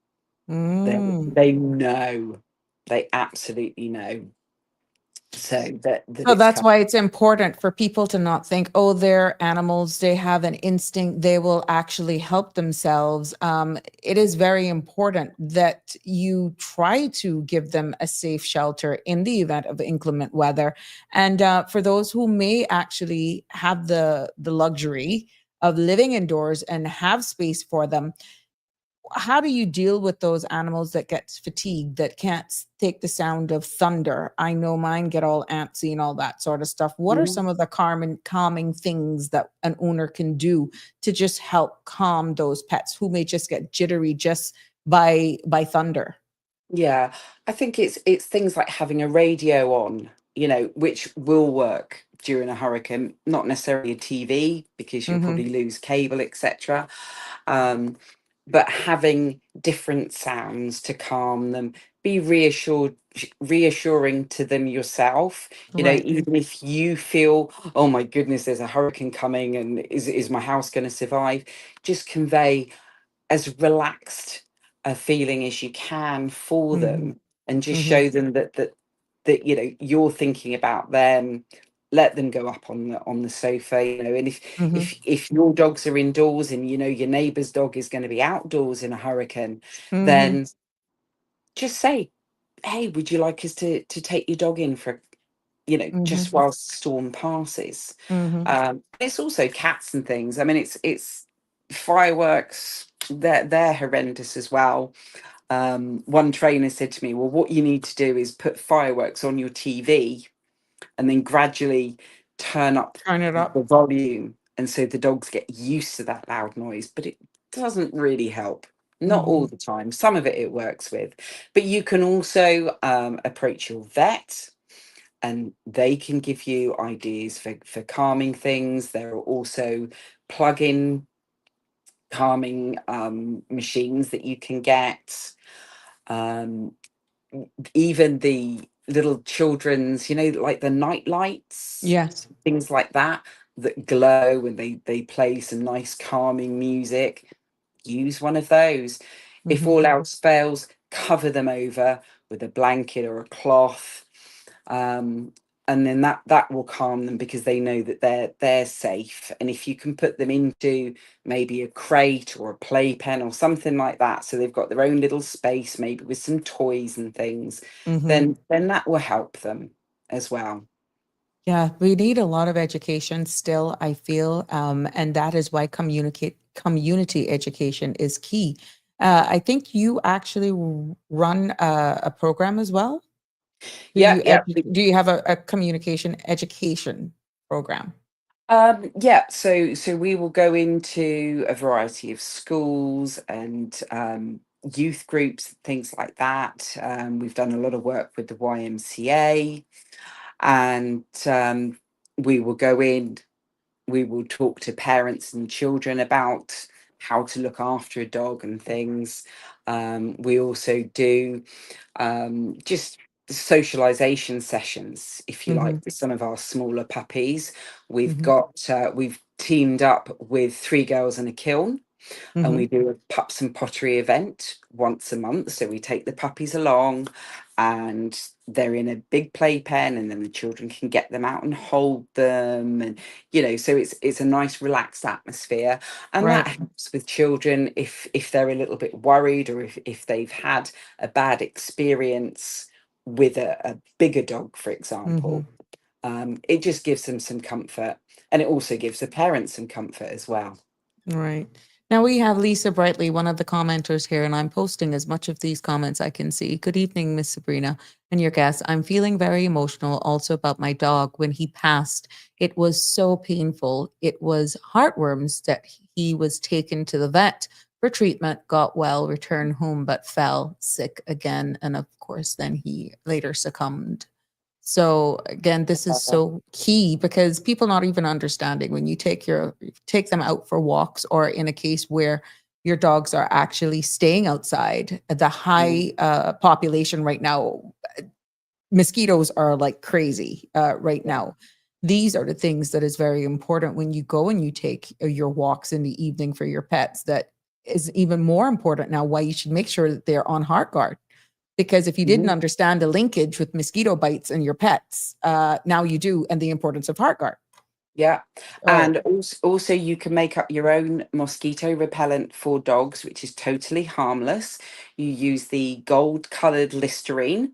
They know, they absolutely know. So that So it's that's why it's important for people to not think, oh, they're animals, they have an instinct, they will actually help themselves. It is very important that you try to give them a safe shelter in the event of inclement weather. And for those who may actually have the luxury of living indoors and have space for them, how do you deal with those animals that get fatigued, that can't take the sound of thunder? I know mine get all antsy and all that sort of stuff. What are some of the calming things that an owner can do to just help calm those pets who may just get jittery just by thunder. Yeah, I think it's things like having a radio on, which will work during a hurricane, not necessarily a TV because you'll Mm-hmm. probably lose cable, etc. Um, but having different sounds to calm them, be reassuring to them yourself. Right. Even if you feel, oh my goodness, there's a hurricane coming, and is my house going to survive? Just convey as relaxed a feeling as you can for Mm-hmm. them, and just Mm-hmm. show them that you're thinking about them. Let them go up on the sofa, and if Mm-hmm. if your dogs are indoors, and your neighbor's dog is going to be outdoors in a hurricane, Mm-hmm. then just say, hey, would you like us to take your dog in for Mm-hmm. just whilst the storm passes? Mm-hmm. It's also cats and things. I mean, it's fireworks. They're horrendous as well. One trainer said to me, well, what you need to do is put fireworks on your TV and then gradually turn up Turn it the up. volume, and so the dogs get used to that loud noise. But it doesn't really help, not Mm-hmm. all the time. Some of it works with, but you can also approach your vet, and they can give you ideas for calming things. There are also plug-in calming machines that you can get. um, Even the little children's, like the night lights, Yes. things like that glow, and they play some nice calming music. Use one of those. If Mm-hmm. all else fails, cover them over with a blanket or a cloth. um, and then that will calm them, because they know that they're safe. And if you can put them into maybe a crate or a playpen or something like that, so they've got their own little space, maybe with some toys and things, Mm-hmm. then that will help them as well. Yeah, we need a lot of education still, I feel, and that is why community education is key. I think you actually run a program as well. Yeah, yeah. Do you have a communication education program? Yeah, so we will go into a variety of schools and youth groups, things like that. We've done a lot of work with the YMCA, and we will go in. We will talk to parents and children about how to look after a dog and things. We also do just socialization sessions, if you Mm-hmm. like, with some of our smaller puppies. Mm-hmm. We've teamed up with Three Girls and a Kiln, and Mm-hmm. we do a pups and pottery event once a month. So we take the puppies along, and they're in a big playpen, and then the children can get them out and hold them, and so it's a nice relaxed atmosphere. And that Right. helps with children if they're a little bit worried, or if they've had a bad experience with a bigger dog, for Mm-hmm. example. It just gives them some comfort, and it also gives the parents some comfort as well. Right. Now we have Lisa Brightly, one of the commenters here, and I'm posting as much of these comments I can see. Good evening, Miss Sabrina and your guests. I'm feeling very emotional also about my dog when he passed. It was so painful. It was heartworms that he was taken to the vet for treatment, got well, returned home, but fell sick again. And of course, then he later succumbed. So again, this is so key because people not even understanding when you take them out for walks, or in a case where your dogs are actually staying outside, the Mm, high population right now, mosquitoes are like crazy right yeah. now. These are the things that is very important when you go and you take your walks in the evening for your pets. That is even more important now, why you should make sure that they're on heart guard, because if you didn't Mhm. understand the linkage with mosquito bites and your pets, now you do, and the importance of heart guard. Yeah. Oh, And also you can make up your own mosquito repellent for dogs, which is totally harmless. You use the gold colored Listerine,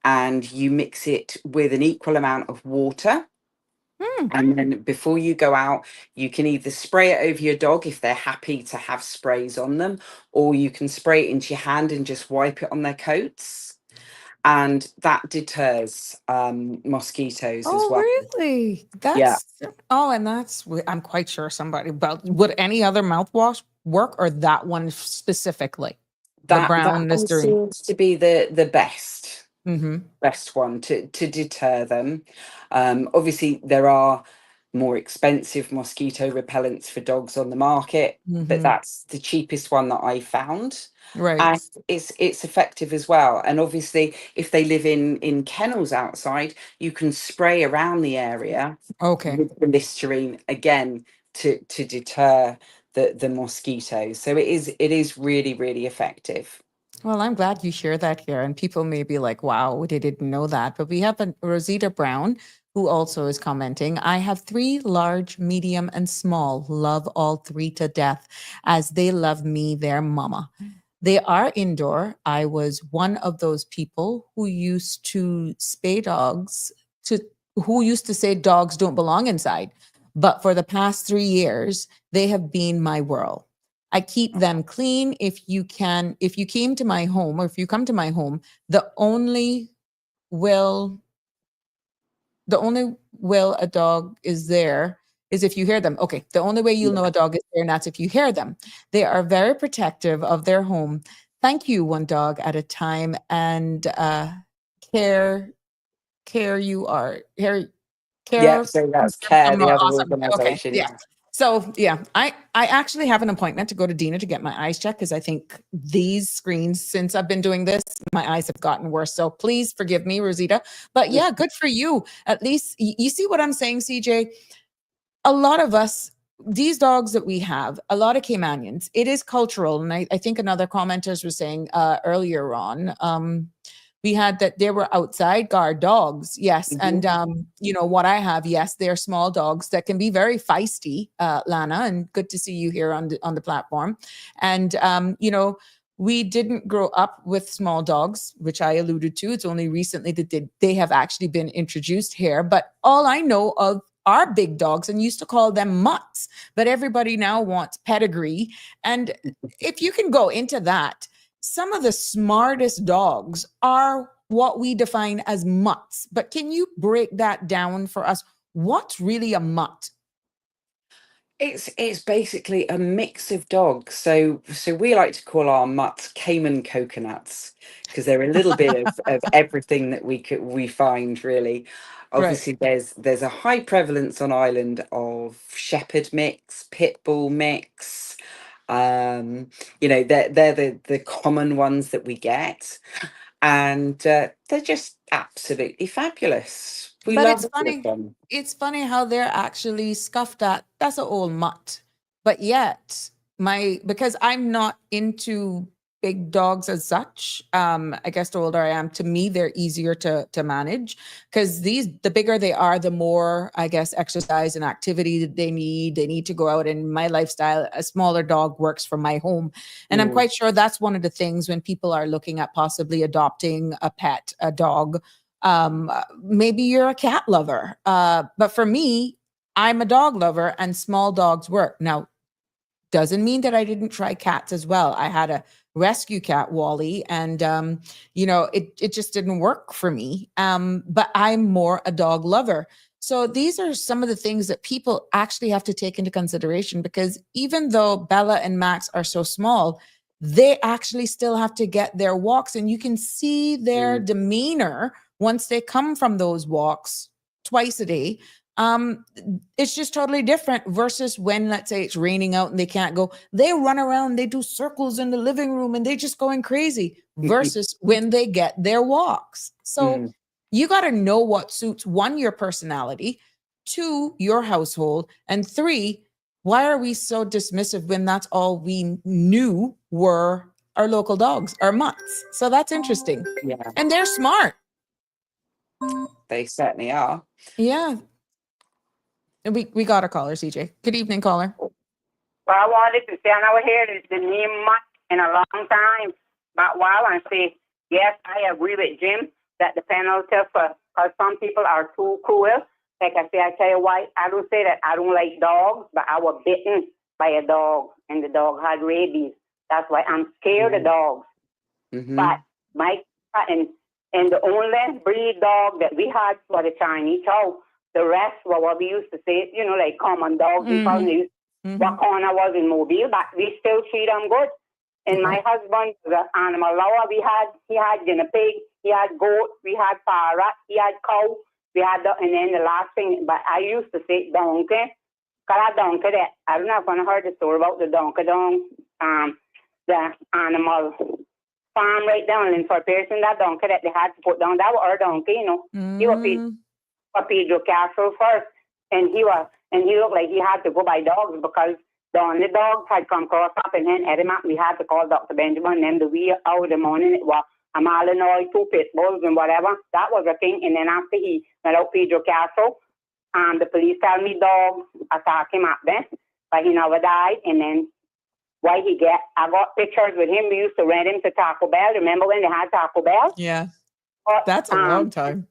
and you mix it with an equal amount of water. hmm. And then before you go out, you can either spray it over your dog if they're happy to have sprays on them, or you can spray it into your hand and just wipe it on their coats. And that deters mosquitoes as Oh, well. really? Yeah. And I'm quite sure somebody about, would any other mouthwash work or that one specifically? The That brown one listerine. seems to be the best Mm-hmm. best one to deter them. Obviously, there are more expensive mosquito repellents for dogs on the market, but Mm-hmm. that's the cheapest one that I found. Right. And it's effective as well. And obviously, if they live in kennels outside, you can spray around the area Okay. with the Listerine again to deter the mosquitoes. So it is really, really effective. Well, I'm glad you share that here. And people may be like, wow, they didn't know that. But we have a Rosita Brown who also is commenting. I have 3 large, medium, and small. Love all 3 to death as they love me, their mama. They are indoor. I was one of those people who used to spay dogs to who used to say dogs don't belong inside. But for the past 3 years, they have been my world. I keep them clean. If you came to my home or if you come to my home, will the only will a dog is there is if you hear them. Okay, the only way you'll know a dog is there, and that's if you hear them. They are very protective of their home. Thank you, one dog at a time, and care care you are Yeah, care so that's CARE, some the are other awesome. Okay, organisation. yeah. So yeah, I actually have an appointment to go to Dina to get my eyes checked because I think these screens, since I've been doing this, my eyes have gotten worse. So please forgive me, Rosita. But yeah, good for you. At least you see what I'm saying, CJ. A lot of us, these dogs that we have, a lot of Caymanians, it is cultural. And I think another commenters was saying earlier on, we had that there were outside guard dogs. Yes. And, what I have, yes, they're small dogs that can be very feisty, Lana, and good to see you here on the platform. And, we didn't grow up with small dogs, which I alluded to. It's only recently that they have actually been introduced here. But all I know of are big dogs and used to call them mutts, but everybody now wants pedigree. And if you can go into that, some of the smartest dogs are what we define as mutts. But can you break that down for us? What's really a mutt? It's basically a mix of dogs. So we like to call our mutts Cayman coconuts because they're a little bit of everything that we find really. Right. Obviously, there's a high prevalence on Ireland of shepherd mix, pit bull mix. They're the common ones that we get, and they're just absolutely fabulous. We But love it's all of funny. them. It's funny how they're actually scuffed at. That's an old mutt. But yet, because I'm not into big dogs as such. I guess the older I am, to me, they're easier to manage because the bigger they are, the more I guess exercise and activity that they need. They need to go out. And my lifestyle, a smaller dog works for my home, and I'm Mm. quite sure that's one of the things when people are looking at possibly adopting a pet, a dog. Maybe you're a cat lover, but for me, I'm a dog lover, and small dogs work. Now, doesn't mean that I didn't try cats as well. I had a rescue cat, Wally, and it just didn't work for me. But I'm more a dog lover. So these are some of the things that people actually have to take into consideration because even though Bella and Max are so small, they actually still have to get their walks, and you can see their Mm. demeanor once they come from those walks twice a day. um it's just totally different versus when, let's say, it's raining out and they can't go. They run around, they do circles in the living room, and they're just going crazy versus when they get their walks. So Mm. you got to know what suits, one, your personality, two, your household, and three, why are we so dismissive when that's all we knew were our local dogs, our mutts? So that's interesting. Yeah, And they're smart. they certainly are. Yeah. And we got a caller, CJ. Good evening, caller. But I wanted to say, I never heard the name much in a long time. But while I say, yes, I agree with Jim that the penalty because some people are too cruel. Like I say, I tell you why. I don't say that I don't like dogs, but I was bitten by a dog and the dog had rabies. That's why I'm scared of dogs. Mm-hmm. But my and the only breed dog that we had was the Chinese chow. The rest were what we used to say, like common dogs. We call them. What corner was in Mobile, but we still treat them good. And my husband was an animal lover. He had guinea pig, he had goat, we had parrot, he had cow, and then the last thing, but I used to say donkey. Cause a donkey that, I don't know if you heard the story about the donkey the animal farm right down in Fort Pearson, that donkey that they had to put down, that was our donkey, you know. He was Pedro Castle first, and he looked like he had to go by dogs because the only dogs had come across up and then Eddie we had to call Dr. Benjamin, and then the wee hour of the morning it was a Malinois, 2 pit bulls and whatever. That was a thing. And then after he went out Pedro Castle, the police tell me dogs attack him up there, but he never died. And then I got pictures with him. We used to rent him to Taco Bell. Remember when they had Taco Bell? Yeah. That's a long time.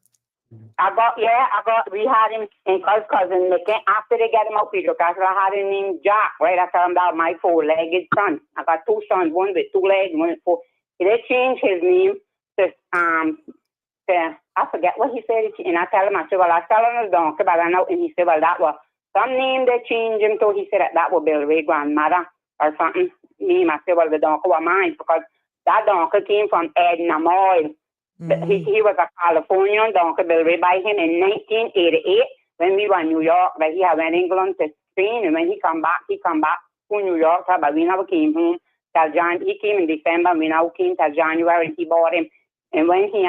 We had him in cousin Nick. After they get him out Pedro Castle, I had him named Jack, right? I tell him that my 4-legged son. I got 2 sons, one with 2 legs, one with 4. They changed his name to I forget what he said. And I tell him, I said, well, I tell him it's donkey, but I know. And he said, well, that was some name they changed him to. He said that was Bill Ray grandmother or something name. I said, well, the donkey was mine because that donkey came from Edna Moyle. He was a Californian donkey. Bill Ray by him in 1988 when we were in New York. Like he had went England to Spain, and when he come back to New York. But we never came home till He came in December, and we now came till January, and he bought him. And when he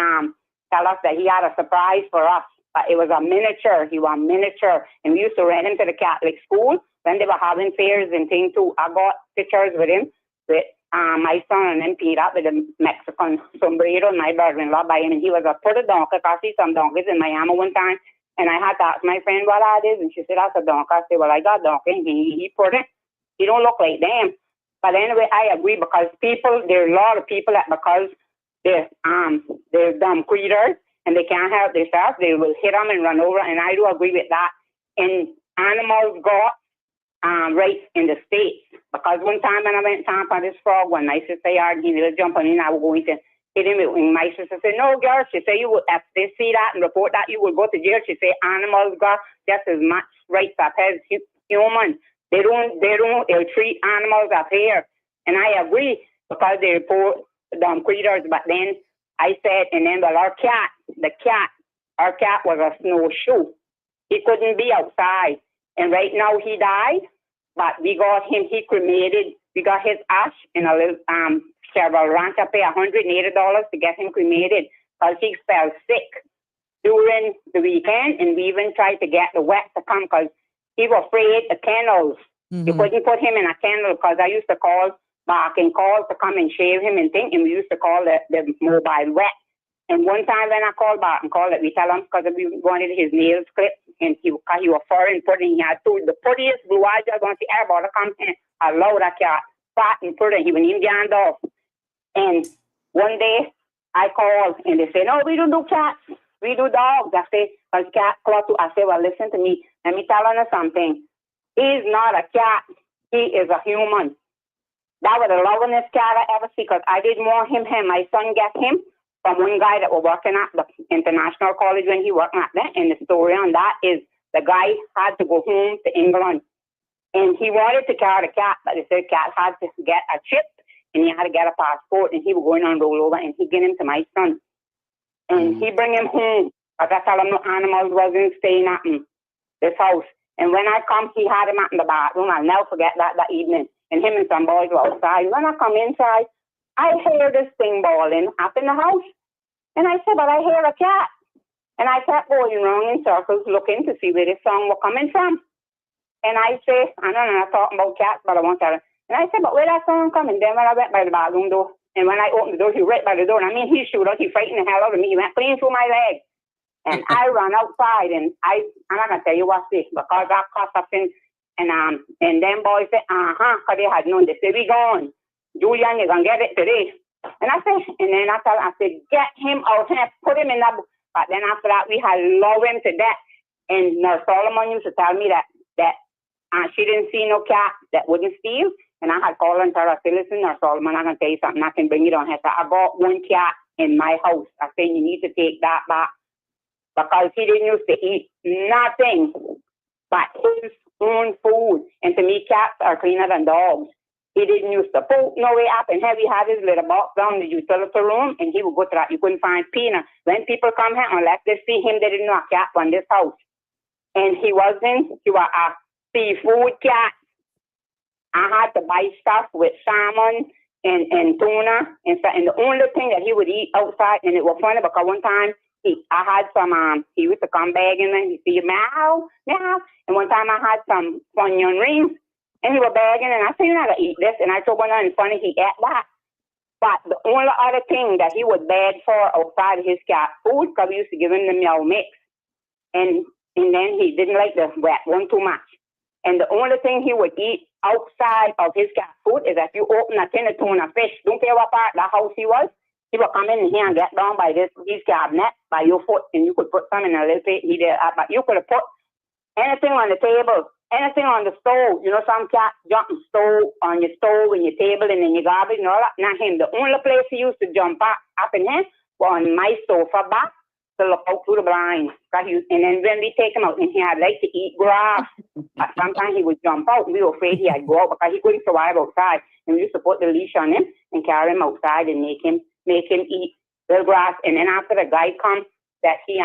tell us that he had a surprise for us, but it was a miniature. He was miniature, and we used to rent him to the Catholic school when they were having fairs and things too. I got pictures with him with my son and then Peter with a Mexican sombrero, my brother-in-law by him, and he was a put a donkey. I see some donkeys in Miami one time, and I had to ask my friend what that is, and she said, that's a donkey. I said, well, I got a donkey, and he put it. He don't look like them. But anyway, I agree because there are a lot of people that because they're dumb creatures and they can't help themselves, they will hit them and run over, and I do agree with that. And animals got rights in the States. Because one time when I went to Tampa, this frog, when my sister yard, he was jumping in, I was going to hit him. And my sister said, no, girl, she said, if they see that and report that, you will go to jail. She said, animals got just as much rights as humans. They'll treat animals up here. And I agree because they report dumb creatures. But then I said, and then, well, our cat was a snowshoe. He couldn't be outside. And right now he died, but we got him, he cremated. We got his ash in a little several ranch. I pay $180 to get him cremated because he fell sick during the weekend. And we even tried to get the vet to come because he was afraid of kennels. You couldn't put him in a kennel because I used to call back and call to come and shave him and think, and we used to call the mobile vet. And one time when I called back and called it, we tell him because we wanted his nails clipped, and he was foreign pudding. He had the prettiest blue eyes you're going to see ever come in. I love that cat, fat and pretty. He was named Gandalf. And one day I called and they said, no, we don't do cats. We do dogs. I say, because cat claw too. I say, well, listen to me. Let me tell you something. He's not a cat. He is a human. That was the lovingest cat I ever see because I didn't want him. My son got him from one guy that was working at the International College when he worked at that. And the story on that is the guy had to go home to England. And he wanted to carry the cat, but they said cat had to get a chip and he had to get a passport. And he was going on rollover and he gave him to my son. And he bring him home. But I tell him no animals wasn't staying at this house. And when I come, he had him out in the bathroom. I'll never forget that evening. And him and some boys were outside. When I come inside, I hear this thing bawling up in the house. And I said, but I hear a cat. And I kept going around in circles looking to see where this song was coming from. And I say, I know I'm not talking about cats, but I won't tell her. And I said, but where that song coming? Then when I went by the bathroom door, and when I opened the door, he right by the door. And I mean, he shoot out, he frightened the hell out of me. He went clean through my leg. And I ran outside, and I'm not going to tell you what's this, because I cussed up and them boys said, because they had known. They said, we gone. Julian, you're going to get it today. And I said, and then I said, get him out and put him in that book. But then after that, we had loved him to death. And Nurse Solomon used to tell me that she didn't see no cat that wouldn't steal. And I had called her and told her, I said, listen, Nurse Solomon, I'm going to tell you something. I can bring it on her. So I got one cat in my house. I said, you need to take that back. Because he didn't used to eat nothing but his own food. And to me, cats are cleaner than dogs. He didn't use to poke no way up and heavy. Had his little box down in the utility room, and he would go to that. You couldn't find peanut. When people come here, unless they see him, they didn't know a cat on this house. And he was a seafood cat. I had to buy stuff with salmon and tuna and stuff. And the only thing that he would eat outside, and it was funny because one time I had some, he used to come back and then he see meow, meow. And one time I had some onion rings and he was begging and I said, you're not going to eat this. And I told him, and funny, he ate that. But the only other thing that he would beg for outside of his cat food, because we used to give him the meow mix. And then he didn't like the wet one too much. And the only thing he would eat outside of his cat food is if you open a tin of tuna fish, don't care what part of the house he was, he would come in here and get down by his cabinet, by your foot, and you could put some in a little plate. He did, but you could have put anything on the table, anything on the stove. You know, some cats jump on your stove and your table and in your garbage and all that. Not him. The only place he used to jump up in here was on my sofa back to look out through the blinds. And then when we take him out in here, I'd like to eat grass. But sometimes he would jump out. We were afraid he'd go out because he couldn't survive outside. And we used to put the leash on him and carry him outside and make him eat the grass. And then after the guy comes, that he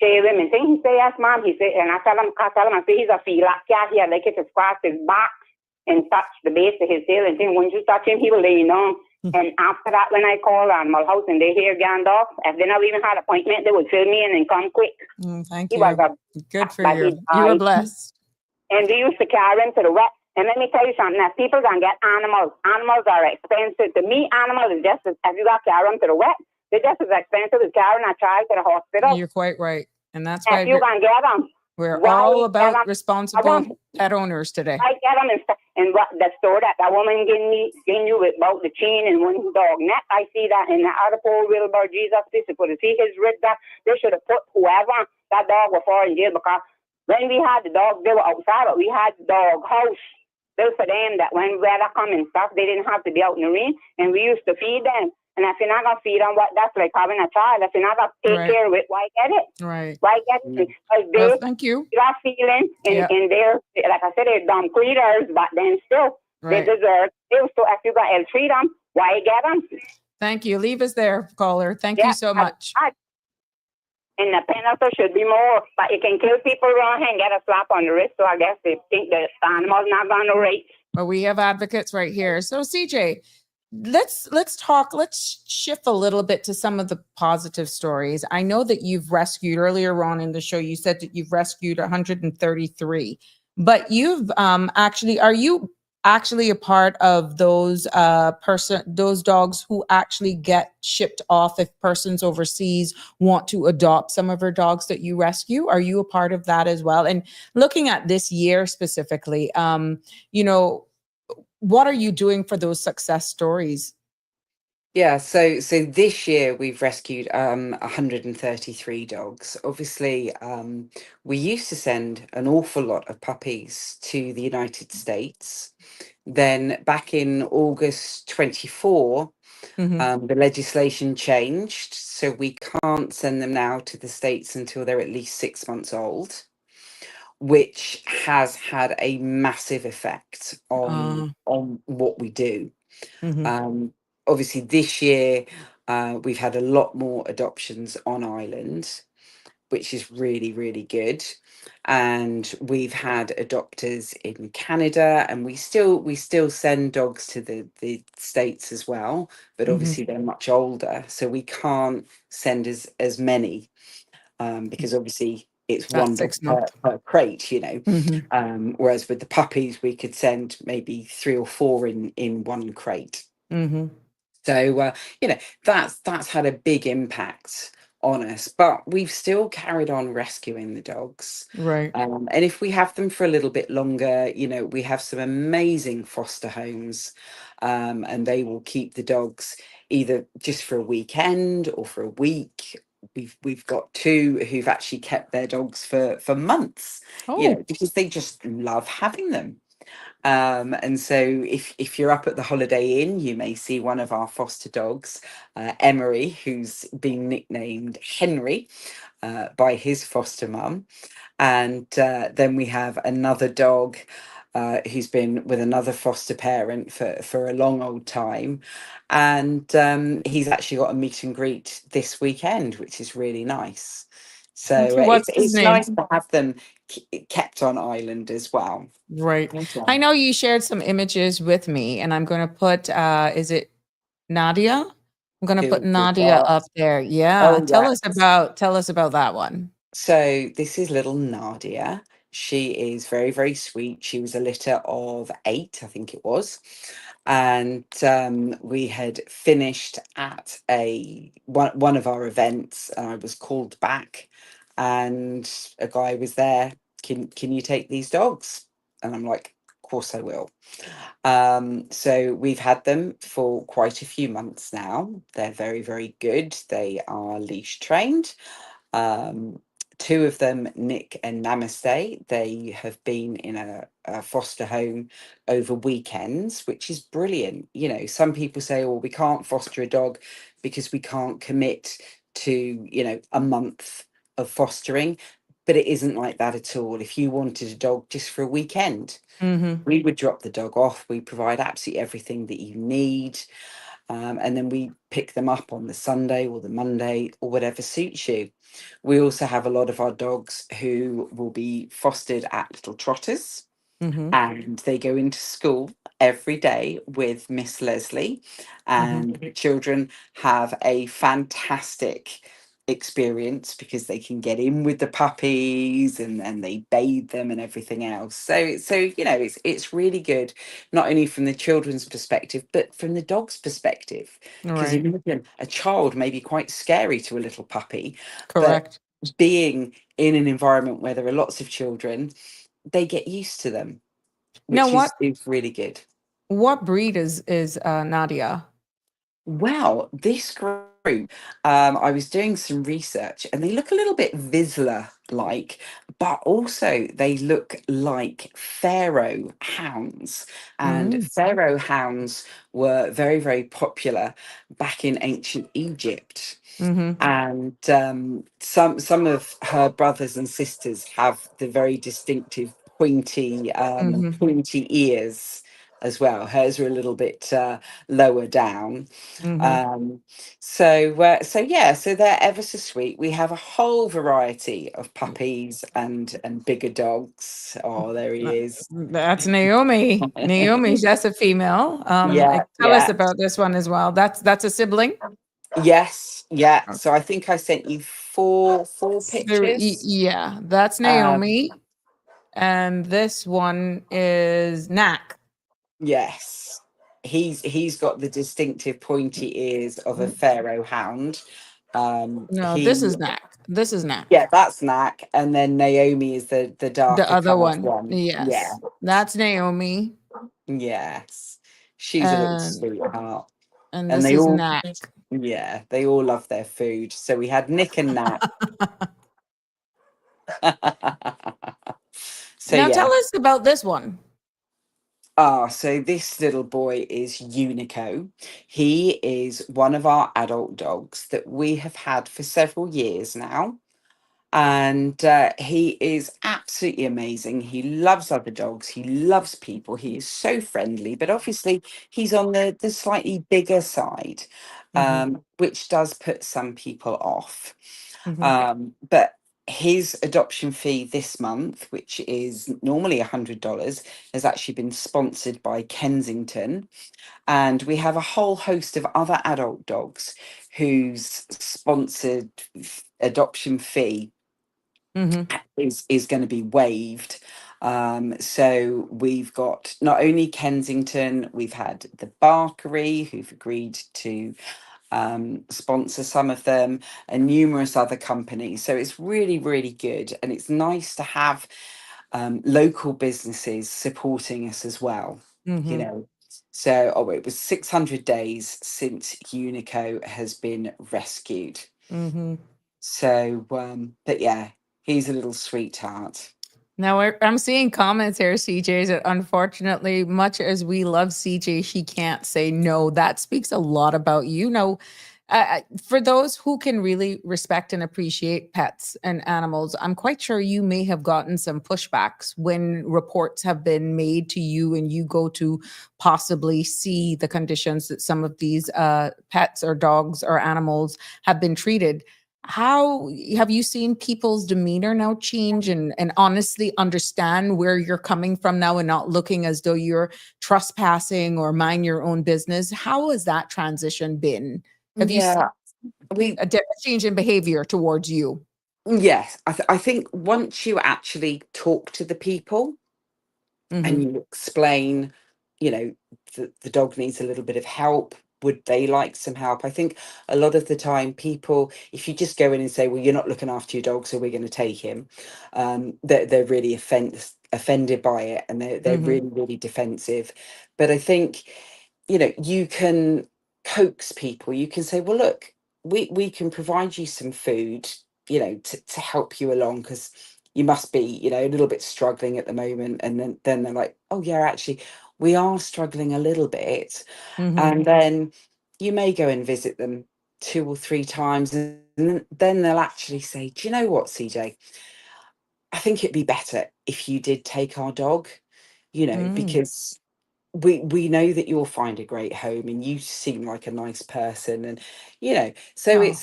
shave him and things, he say, yes, mom. He say, and I tell him, I say, he's a feline cat. He had like it to scratch his back and touch the base of his tail and thing. When you touch him, he will lay down. And after that, when I call Animal House and they hear gone off, if they never even had an appointment, they would fill me in and come quick. Thank you. Good for you. You were blessed. And we used to carry him to the vet. And let me tell you something, if people can get animals are expensive. To me, animals is just as, if you got to carry them to the vet, they're just as expensive as carrying a child to the hospital. You're quite right. And that's why you can get them. We're all about responsible pet owners today. I get them and what the store that woman gave you about the chain and one dog neck. I see that in the article, Wilbur, Jesus, this is to see his rib that they should have put whoever that dog was for in jail because when we had the dogs, they were outside, but we had the dog house. Built for them that when weather come and stuff, they didn't have to be out in the rain and we used to feed them. And if you're not going to feed them, that's like having a child. If you're not going to take care of it, why get it? Right. Why get it? Because thank you. They got feeling, and they're, like I said, they're dumb creatures, but then still, they deserve it. So if you got to treat them, why get them? Thank you. Leave us there, caller. Thank you so much. And the penalty should be more, but you can kill people around here and get a slap on the wrist. So I guess they think the animal's not going to rate. Well, we have advocates right here. So CJ, let's shift a little bit to some of the positive stories. I know that you've rescued earlier on in the show, you said that you've rescued 133, but you've are you actually a part of those those dogs who actually get shipped off if persons overseas want to adopt some of our dogs that you rescue? Are you a part of that as well? And looking at this year specifically, what are you doing for those success stories? Yeah, so this year we've rescued 133 dogs. Obviously, we used to send an awful lot of puppies to the United States. Then back in August 24, the legislation changed, so we can't send them now to the States until they're at least 6 months old, which has had a massive effect on what we do. Obviously, this year we've had a lot more adoptions on island, which is really, really good. And we've had adopters in Canada, and we still send dogs to the States as well, but obviously they're much older, so we can't send as many because obviously it's one dog per crate, whereas with the puppies we could send maybe 3 or 4 in one crate. So that's had a big impact on us, but we've still carried on rescuing the dogs, right? And if we have them for a little bit longer, we have some amazing foster homes, and they will keep the dogs either just for a weekend or for a week. We've got 2 who've actually kept their dogs for months, because they just love having them. And so if you're up at the Holiday Inn, you may see one of our foster dogs, Emery, who's been nicknamed Henry by his foster mum. And then we have another dog who's been with another foster parent for a long old time. And he's actually got a meet and greet this weekend, which is really nice. So Okay, what's his it's nice name? to have them kept on island as well. Right. Okay. I know you shared some images with me, and I'm going to put, is it Nadia? I'm going to put Nadia up there. Yeah. Oh, Tell us about that one. so this is little Nadia. She is very, very sweet. She was a litter of 8, I think it was. And we had finished at one of our events, and I was called back, and a guy was there. Can you take these dogs? And I'm like, of course I will. So we've had them for quite a few months now. They're very, very good. They are leash trained. Um, Two of them, Nick and Namaste, they have been in a foster home over weekends, which is brilliant. You know, some people say, oh, we can't foster a dog because we can't commit to, a month of fostering. But it isn't like that at all. If you wanted a dog just for a weekend, Mm-hmm. we would drop the dog off. We provide absolutely everything that you need. And then we pick them up on the Sunday or the Monday or whatever suits you. We also have a lot of our dogs who will be fostered at Little Trotters, Mm-hmm. and they go into school every day with Miss Leslie, Mm-hmm. and the children have a fantastic experience because they can get in with the puppies, and they bathe them and everything else. So it's really good, not only from the children's perspective but from the dog's perspective, because Right. imagine a child may be quite scary to a little puppy, but Correct. being in an environment where there are lots of children, they get used to them, Now, which is really good. what breed is Nadia? Well, this group, I was doing some research, and they look a little bit Vizsla like, but also they look like Pharaoh hounds. And Mm. Pharaoh hounds were very, very popular back in ancient Egypt. Mm-hmm. And some of her brothers and sisters have the very distinctive Mm-hmm. pointy ears as well. Hers are a little bit lower down. Mm-hmm. So they're ever so sweet. We have a whole variety of puppies and bigger dogs. Oh, there he is. That's Naomi. Naomi, that's a female. Yeah, Tell us yeah. about this one as well. That's a sibling. Yes, yeah. Okay. So I think I sent you four pictures. Yeah, that's Um, Naomi. And this one is Knack. yes. He's got the distinctive pointy ears of a pharaoh hound. No, this He is Knack. This is Knack. Yeah, that's Knack, and then Naomi is the The darker other coloured one. one. Yeah, Yes. That's Naomi. yes. She's a little And sweetheart. and And this they is all Knack. Yeah, they all love their food. So we had Nick and Nat. So Now yeah. tell us about this one. So this little boy is Unico. He is one of our adult dogs that we have had for several years now. And he is absolutely amazing. He loves other dogs. He loves people. He is so friendly, but obviously he's on the slightly bigger side, Mm-hmm. which does put some people off. Mm-hmm. But his adoption fee this month, which is normally $100, has actually been sponsored by Kensington. And we have a whole host of other adult dogs whose sponsored adoption fee Mm-hmm. is going to be waived. So we've got not only Kensington, we've had the Barkery who've agreed to sponsor some of them, and numerous other companies. So it's really, really good. And it's nice to have local businesses supporting us as well, you Mm-hmm. know. So, it was 600 days since Unico has been rescued. Mm-hmm. So, but yeah, he's a little sweetheart. Now I'm seeing comments here, CJ, that unfortunately, much as we love CJ, she can't say no. That speaks a lot about you. Know, For those who can really respect and appreciate pets and animals, I'm quite sure you may have gotten some pushbacks when reports have been made to you and you go to possibly see the conditions that some of these pets or dogs or animals have been treated. How have you seen people's demeanor now change and honestly understand where you're coming from now and not looking as though you're trespassing or mind your own business? How has that transition been? Have you seen Yeah, we a change in behavior towards you? yes, I think once you actually talk to the people and Mhm, you explain, you know, the dog needs a little bit of help. Would they like some help? I think a lot of the time, people, if you just go in and say, "Well, you're not looking after your dog, so we're going to take him," they're really offended by it, and they're mhm, really defensive. But I think, you can coax people. You can say, "Well, look, we can provide you some food, to help you along because." You must be, a little bit struggling at the moment. And then they're like, oh yeah, actually, we are struggling a little bit. mhm. And then you may go and visit them 2 or 3 times. And then they'll actually say, do you know what, CJ? I think it'd be better if you did take our dog, Mm, because we know that you'll find a great home and you seem like a nice person. And so oh,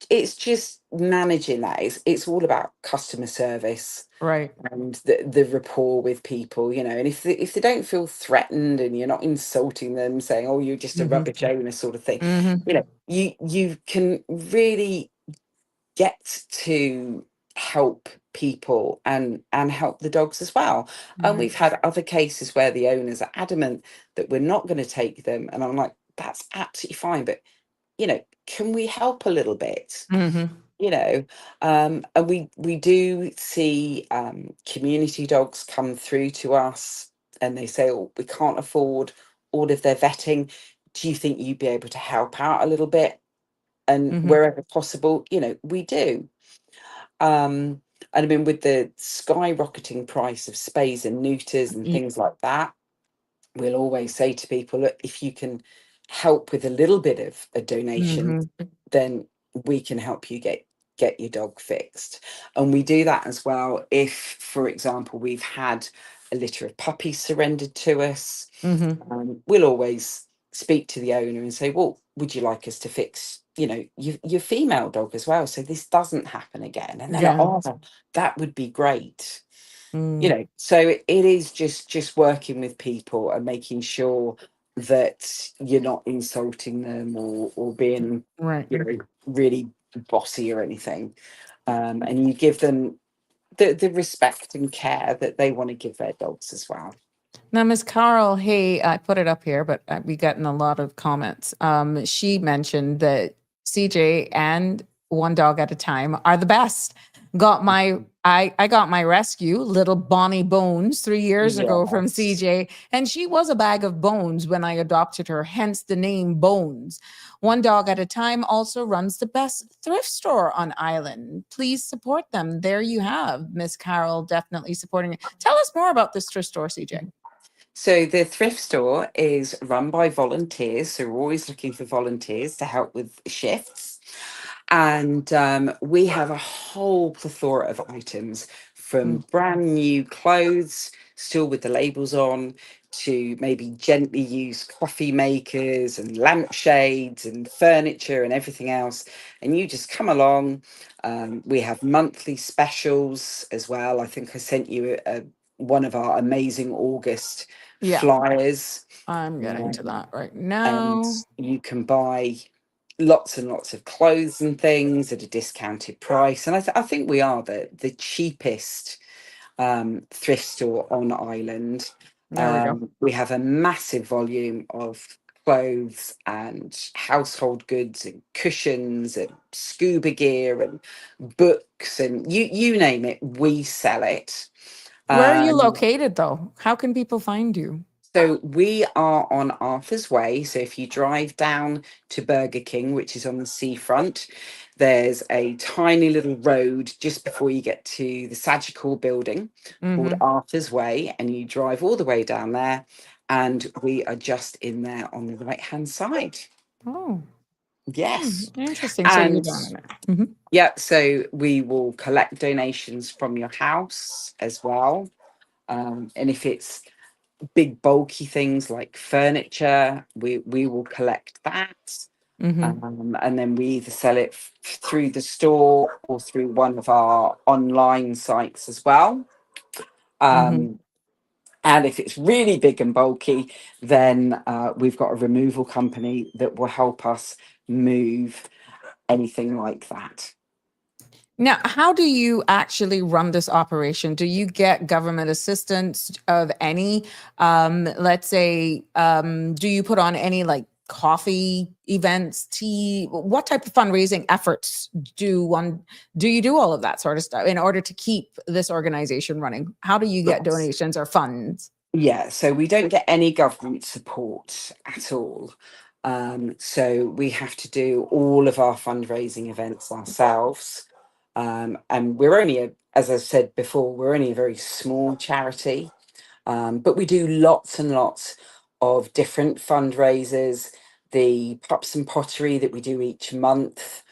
it's just managing that. It's all about customer service right. and the rapport with people, and if they don't feel threatened and you're not insulting them saying, oh, you're just a Mhm, rubbish owner sort of thing, mhm, you can really get to help people and help the dogs as well. And right. we've had other cases where the owners are adamant that we're not going to take them, and I'm like, that's absolutely fine, but can we help a little bit? Mhm, you know and we do see community dogs come through to us, and they say, oh, we can't afford all of their vetting. Do you think you'd be able to help out a little bit? And mhm. wherever possible, we do. And I mean, with the skyrocketing price of spays and neuters and Ye things like that, we'll always say to people, look, if you can help with a little bit of a donation, Mhm, then we can help you get your dog fixed. And we do that as well if, for example, we've had a litter of puppies surrendered to us. mhm. We'll always speak to the owner and say, well, would you like us to fix your female dog as well, so this doesn't happen again? And they're like, Yeah. oh, that would be great. Mm, So it is just working with people and making sure that you're not insulting them or being, right. really bossy or anything. And you give them the respect and care that they want to give their dogs as well. Now, Miss Carl, hey, I put it up here, but we gotten a lot of comments. She mentioned that CJ and One Dog at a Time are the best. I got my rescue, little Bonnie Bones, 3 years ago from Yes. CJ, and she was a bag of bones when I adopted her, hence the name Bones. One Dog at a Time also runs the best thrift store on island. Please support them. There you have Miss Carol definitely supporting it. Tell us more about this thrift store, CJ. So the thrift store is run by volunteers. So we're always looking for volunteers to help with shifts. And we have a whole plethora of items, from Mm, brand new clothes, still with the labels on, to maybe gently used coffee makers and lampshades and furniture and everything else. And you just come along. We have monthly specials as well. I think I sent you one of our amazing August yeah, flyers. I'm getting to um, that right and now. you can buy lots and lots of clothes and things at a discounted price. And I think we are the cheapest thrift store on island. There we go. We have a massive volume of clothes and household goods and cushions and scuba gear and books, and you name it, we sell it. Where are you Um, located though? How can people find you? So we are on Arthur's Way. So if you drive down to Burger King, which is on the seafront, there's a tiny little road just before you get to the Sagicor building called Mm-hmm. Arthur's Way, and you drive all the way down there, and we are just in there on the right hand side. Oh. Yes. Interesting. So you're And down on it. Mhm. yeah, so we will collect donations from your house as well. And if it's big bulky things like furniture, we will collect that. And then we either sell it through the store or through one of our online sites as well. Um, and if it's really big and bulky, then we've got a removal company that will help us move anything like that. Now, how do you actually run this operation? Do you get government assistance of any? Let's say, do you put on any like coffee events, tea? What type of fundraising efforts do you do all of that sort of stuff in order to keep this organization running? How do you get Yes. donations or funds? Yeah, so we don't get any government support at all. So we have to do all of our fundraising events ourselves. And we're only, as I said before, we're only a very small charity. But we do lots and lots of different fundraisers. The Pups and Pottery that we do each month,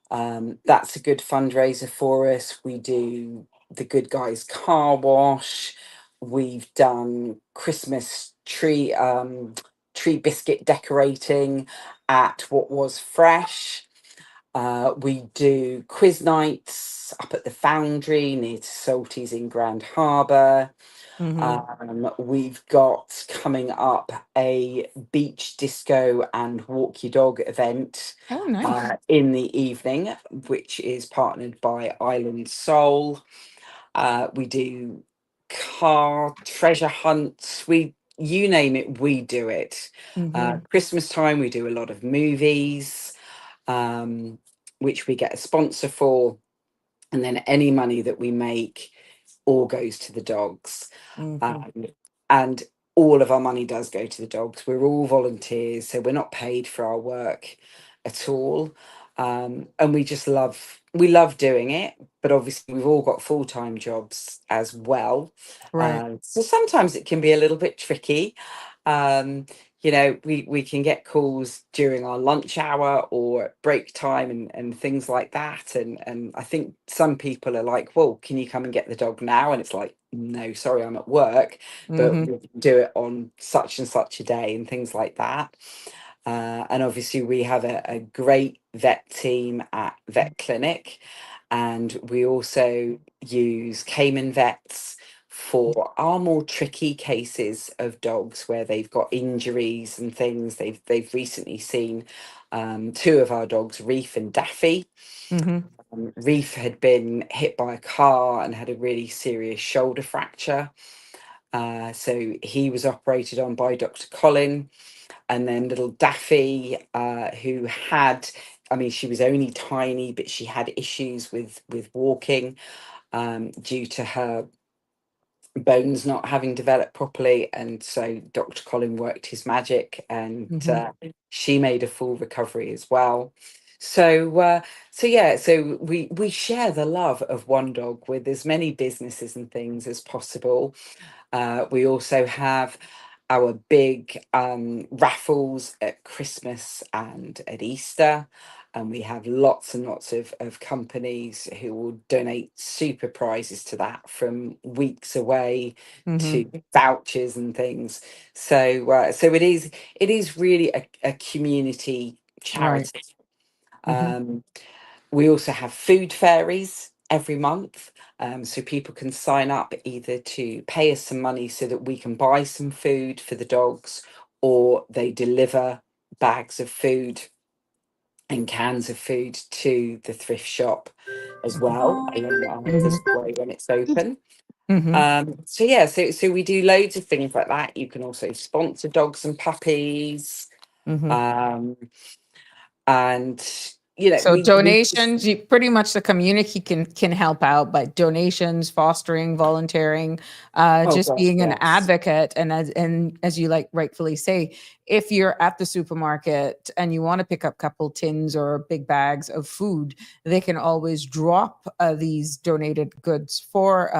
that's a good fundraiser for us. We do the Good Guys Car Wash. We've done Christmas tree biscuit decorating at What Was Fresh. We do quiz nights up at the Foundry near to Salties in Grand Harbour. We've got coming up a beach disco and walk your dog event Oh, nice. in the evening, which is partnered by Island Soul. We do car treasure hunts. You name it, we do it. Christmas time, we do a lot of movies, which we get a sponsor for, and then any money that we make all goes to the dogs. Um, and all of our money does go to the dogs. We're all volunteers, so we're not paid for our work at all. And we love doing it, but obviously we've all got full-time jobs as well. Right. So sometimes it can be a little bit tricky. Um, we can get calls during our lunch hour or at break time and things like that. And I think some people are like, well, can you come and get the dog now? And it's like, no, sorry, I'm at work, but we'll do it on such and such a day and things like that. And obviously we have a great vet team at Vet Clinic, and we also use Cayman vets for our more tricky cases of dogs where they've got injuries and things. They've recently seen two of our dogs, Reef and Daffy. Reef had been hit by a car and had a really serious shoulder fracture. So he was operated on by Dr. Colin. And then little Daffy, who had, I mean, she was only tiny, but she had issues with walking due to her bones not having developed properly. And so Dr. Colin worked his magic, and she made a full recovery as well. So we share the love of one dog with as many businesses and things as possible. We also have our big raffles at Christmas and at Easter. And we have lots and lots of companies who will donate super prizes to that, from weeks away to vouchers and things. So it is really a community charity. We also have food fairies every month. So people can sign up either to pay us some money so that we can buy some food for the dogs, or they deliver bags of food and cans of food to the thrift shop as well, this way when it's open. So we do loads of things like that. You can also sponsor dogs and puppies. And So donations, pretty much the community can help out by donations, fostering, volunteering, just being an advocate. And as you like rightfully say, if you're at the supermarket and you want to pick up a couple tins or big bags of food, they can always drop these donated goods for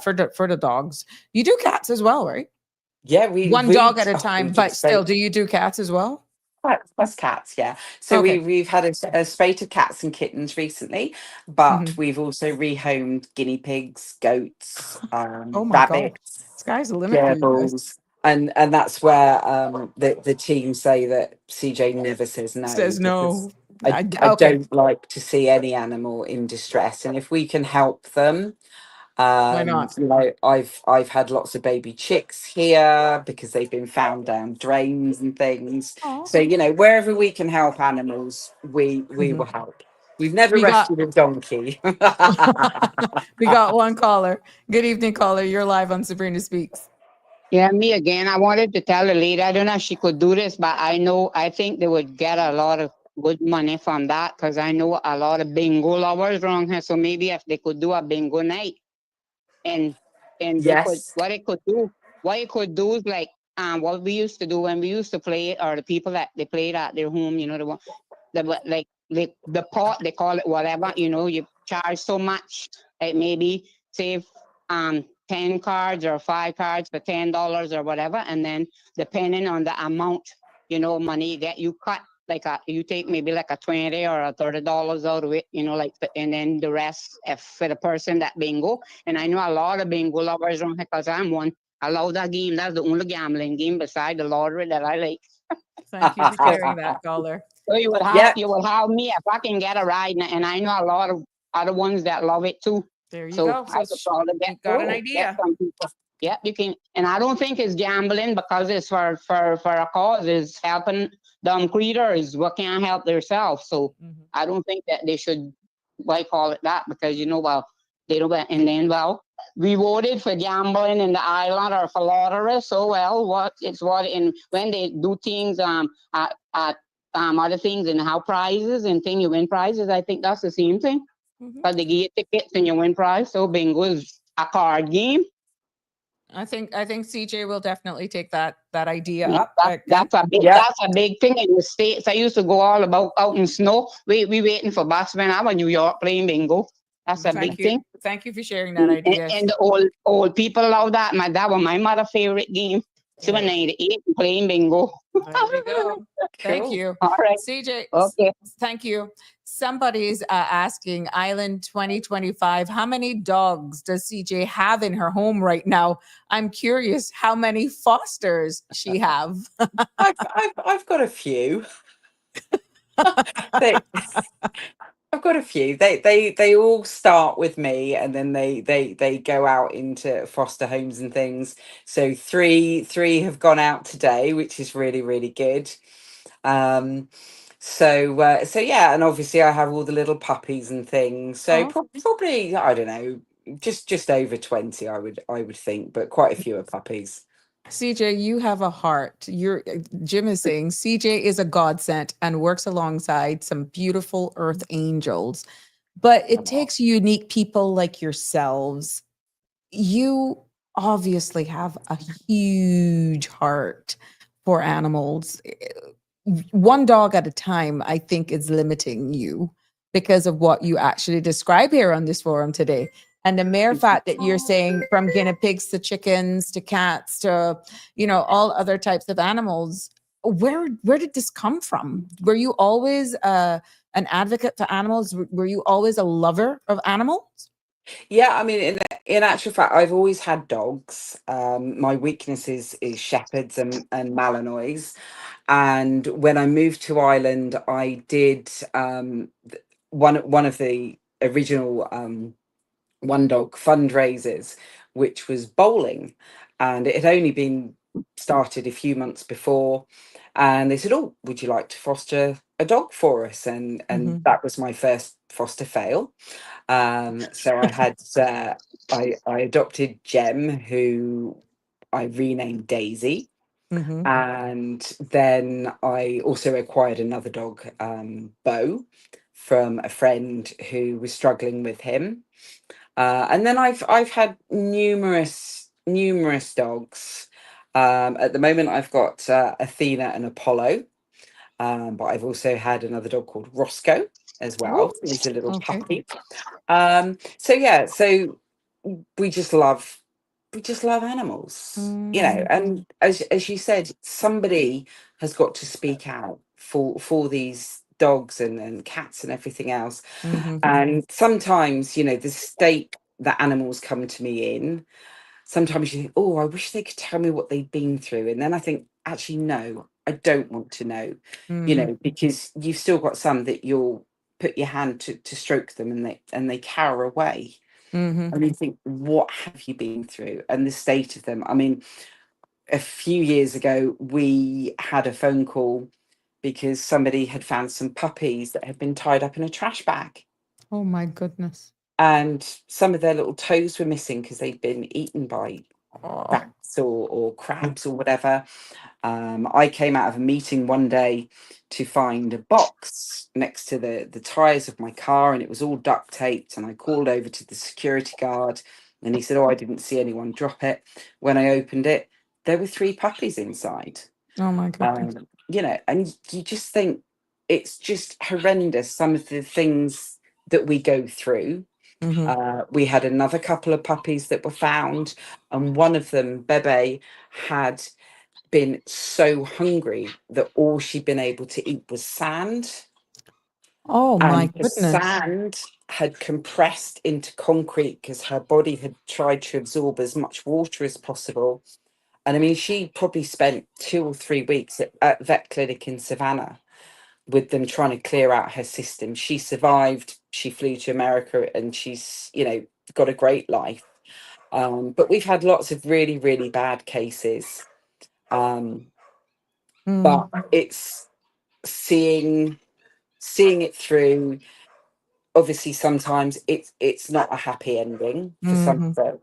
for the dogs. You do cats as well, right? Yeah, we One dog at a time, but still, do you do cats as well? plus cats, yeah. So Okay. we've had a spate of cats and kittens recently, but we've also rehomed guinea pigs, goats, Oh my God. rabbits, Sky's the limit for you guys. gerbils, and that's where the team say that CJ never says no, Says because no. I Okay. don't like to see any animal in distress, and if we can help them, Why not? I've had lots of baby chicks here because they've been found down drains and things. Oh. So wherever we can help animals, we will help. We've never We got rescued a donkey. we got one caller. Good evening, caller. You're live on Sabrina Speaks. Yeah, me again. I wanted to tell the lady, I don't know if she could do this, but I think they would get a lot of good money from that because I know a lot of bingo lovers around here. So maybe if they could do a bingo night and they could, Yes. what it could do is like what we used to do when we used to play, or the people that they played at their home, the pot, they call it whatever, you charge so much, like maybe save 10 cards or 5 cards for $10 or whatever, and then depending on the amount, money you get, you cut like you take maybe like a 20 or a $30 out of it, and then the rest if for the person that bingo. And I know a lot of bingo lovers around here because I'm one. I love that game. That's the only gambling game beside the lottery that I like. Thank you for sharing that, caller. So you would have Yeah. me if I can get a ride, and I know a lot of other ones that love it too. There you So go. I could probably You got an idea. some people. Yep, you can, and I don't think it's gambling because it's for a cause. It's helping dumb creatures what can't help themselves. So I don't think that they should call it that because they don't. And then we voted for gambling in the island or for lottery. So and when they do things at other things and how prizes and thing you win prizes, I think that's the same thing. Because they give you tickets and you win prize. So bingo is a card game. I think CJ will definitely take that idea Yeah, up. that's a big Yeah. that's a big thing in the States. I used to go all about out in snow. We waiting for bus when I was in New York playing bingo. That's a big thing. Thank you for sharing that idea. And the old people love that. That was my mother's favorite game. She was 98 playing bingo. There you go. Thank Cool. you. All right. CJ, Okay. thank you. Somebody's asking Island 2025, how many dogs does CJ have in her home right now? I'm curious how many fosters she have. I've got a few. I've got a few. They all start with me, and then they go out into foster homes and things. So three have gone out today, which is really, really good. So yeah, and obviously I have all the little puppies and things. So probably I don't know, just over 20, I would think, but quite a few are puppies. CJ, you have a heart. Jim is saying CJ is a godsend and works alongside some beautiful earth angels. But it takes unique people like yourselves. You obviously have a huge heart for animals. One dog at a time, I think, is limiting you because of what you actually describe here on this forum today. And the mere fact that you're saying from guinea pigs to chickens to cats to, all other types of animals, where did this come from? Were you always an advocate for animals? Were you always a lover of animals? Yeah, I mean, in actual fact, I've always had dogs. My weakness is shepherds and Malinois. And when I moved to Ireland, I did one of the original one dog fundraisers, which was bowling, and it had only been started a few months before. And they said, "Oh, would you like to foster a dog for us?" And that was my first foster fail. So I had I adopted Jem, who I renamed Daisy. And then I also acquired another dog, Bo, from a friend who was struggling with him. And then I've had numerous dogs. At the moment, I've got Athena and Apollo, but I've also had another dog called Roscoe as well. He's a little puppy. So yeah, so we just love animals, and as you said, somebody has got to speak out for these dogs and cats and everything else. Mm-hmm. And sometimes, the state that animals come to me in, sometimes you think, oh, I wish they could tell me what they've been through. And then I think, actually, no, I don't want to know, Mm-hmm. because you've still got some that you'll put your hand to stroke them, and they cower away. Mm-hmm. And you think, what have you been through? And the state of them. I mean, a few years ago, we had a phone call because somebody had found some puppies that had been tied up in a trash bag. Oh my goodness. And some of their little toes were missing because they'd been eaten by Oh. rats or crabs or whatever. I came out of a meeting one day to find a box next to the tyres of my car, and it was all duct taped. And I called over to the security guard, and he said, oh, I didn't see anyone drop it. When I opened it, there were 3 puppies inside. Oh my goodness. And you just think it's just horrendous, some of the things that we go through. Mm-hmm. We had another couple of puppies that were found, and one of them, Bebe, had been so hungry that all she'd been able to eat was sand. Oh my And the goodness. sand had compressed into concrete because her body had tried to absorb as much water as possible. And I mean, she probably spent 2 or 3 weeks at vet clinic in Savannah with them trying to clear out her system. She survived. She flew to America, and she's, got a great life. But we've had lots of really, really bad cases. But it's seeing it through. Obviously, sometimes it's not a happy ending for some Mm-hmm. folk,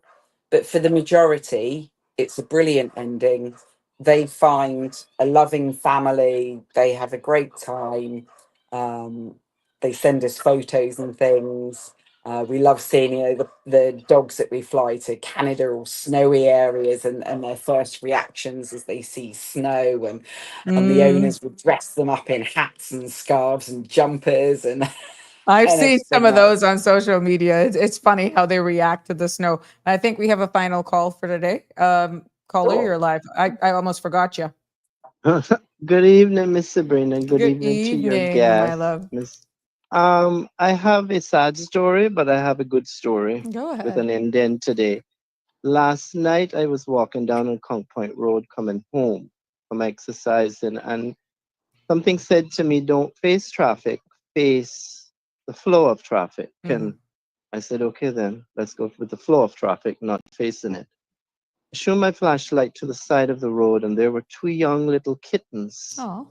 but for the majority, it's a brilliant ending. They find a loving family. They have a great time. Um, they send us photos and things. We love seeing, the dogs that we fly to Canada or snowy areas, and their first reactions as they see snow, and the owners would dress them up in hats and scarves and jumpers and I've and seen some everything of else. those on social media. It's funny how they react to the snow. I think we have a final call for today. Caller, Sure. you're live. I almost forgot you. Good evening, Miss Sabrina. Good Good evening to your evening, my guest, love. Miss. I have a sad story, but I have a good story Go with ahead. an indent today. Last night, I was walking down on Conk Point Road coming home from exercising, and something said to me, "Don't face traffic, face the flow of traffic." Mhm. And I said, "Okay, then let's go with the flow of traffic, not facing it." I shone my flashlight to the side of the road, and there were 2 young little kittens Oh.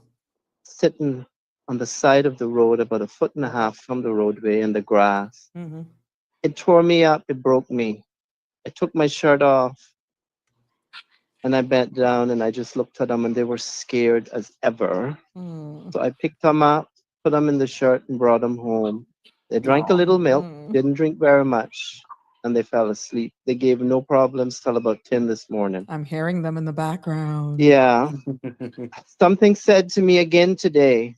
sitting on the side of the road about a foot and a half from the roadway in the grass. Mm-hmm. It tore me up, it broke me. I took my shirt off and I bent down and I just looked at them and they were scared as ever. So I picked them up, put them in the shirt and brought them home. They drank a little milk, didn't drink very much, and they fell asleep. They gave no problems till about 10 this morning. I'm hearing them in the background. Yeah. Something said to me again today,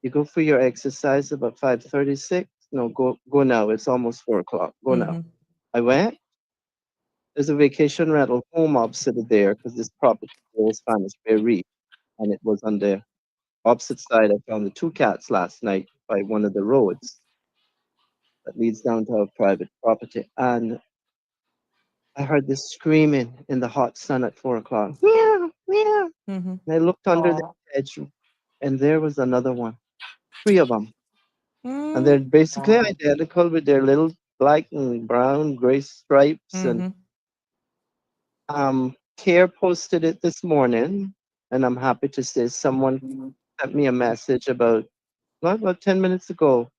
you go for your exercise about 5:36. No, go now. It's almost 4 o'clock. Go now. Mhm. I went. There's a vacation rental home opposite of there because this property is Spanish Bay Reef, and it was on the opposite side. I found the 2 cats last night by one of the roads that leads down to our private property, and I heard this screaming in the hot sun at 4 o'clock. Meow, meow. Mhm. And I looked under the Aw. hedge, and there was another one. 3 of them. And Mm. they're basically identical with their little black and brown gray stripes. And Mhm. Care posted it this morning, and I'm happy to say someone sent me a message about 10 minutes ago,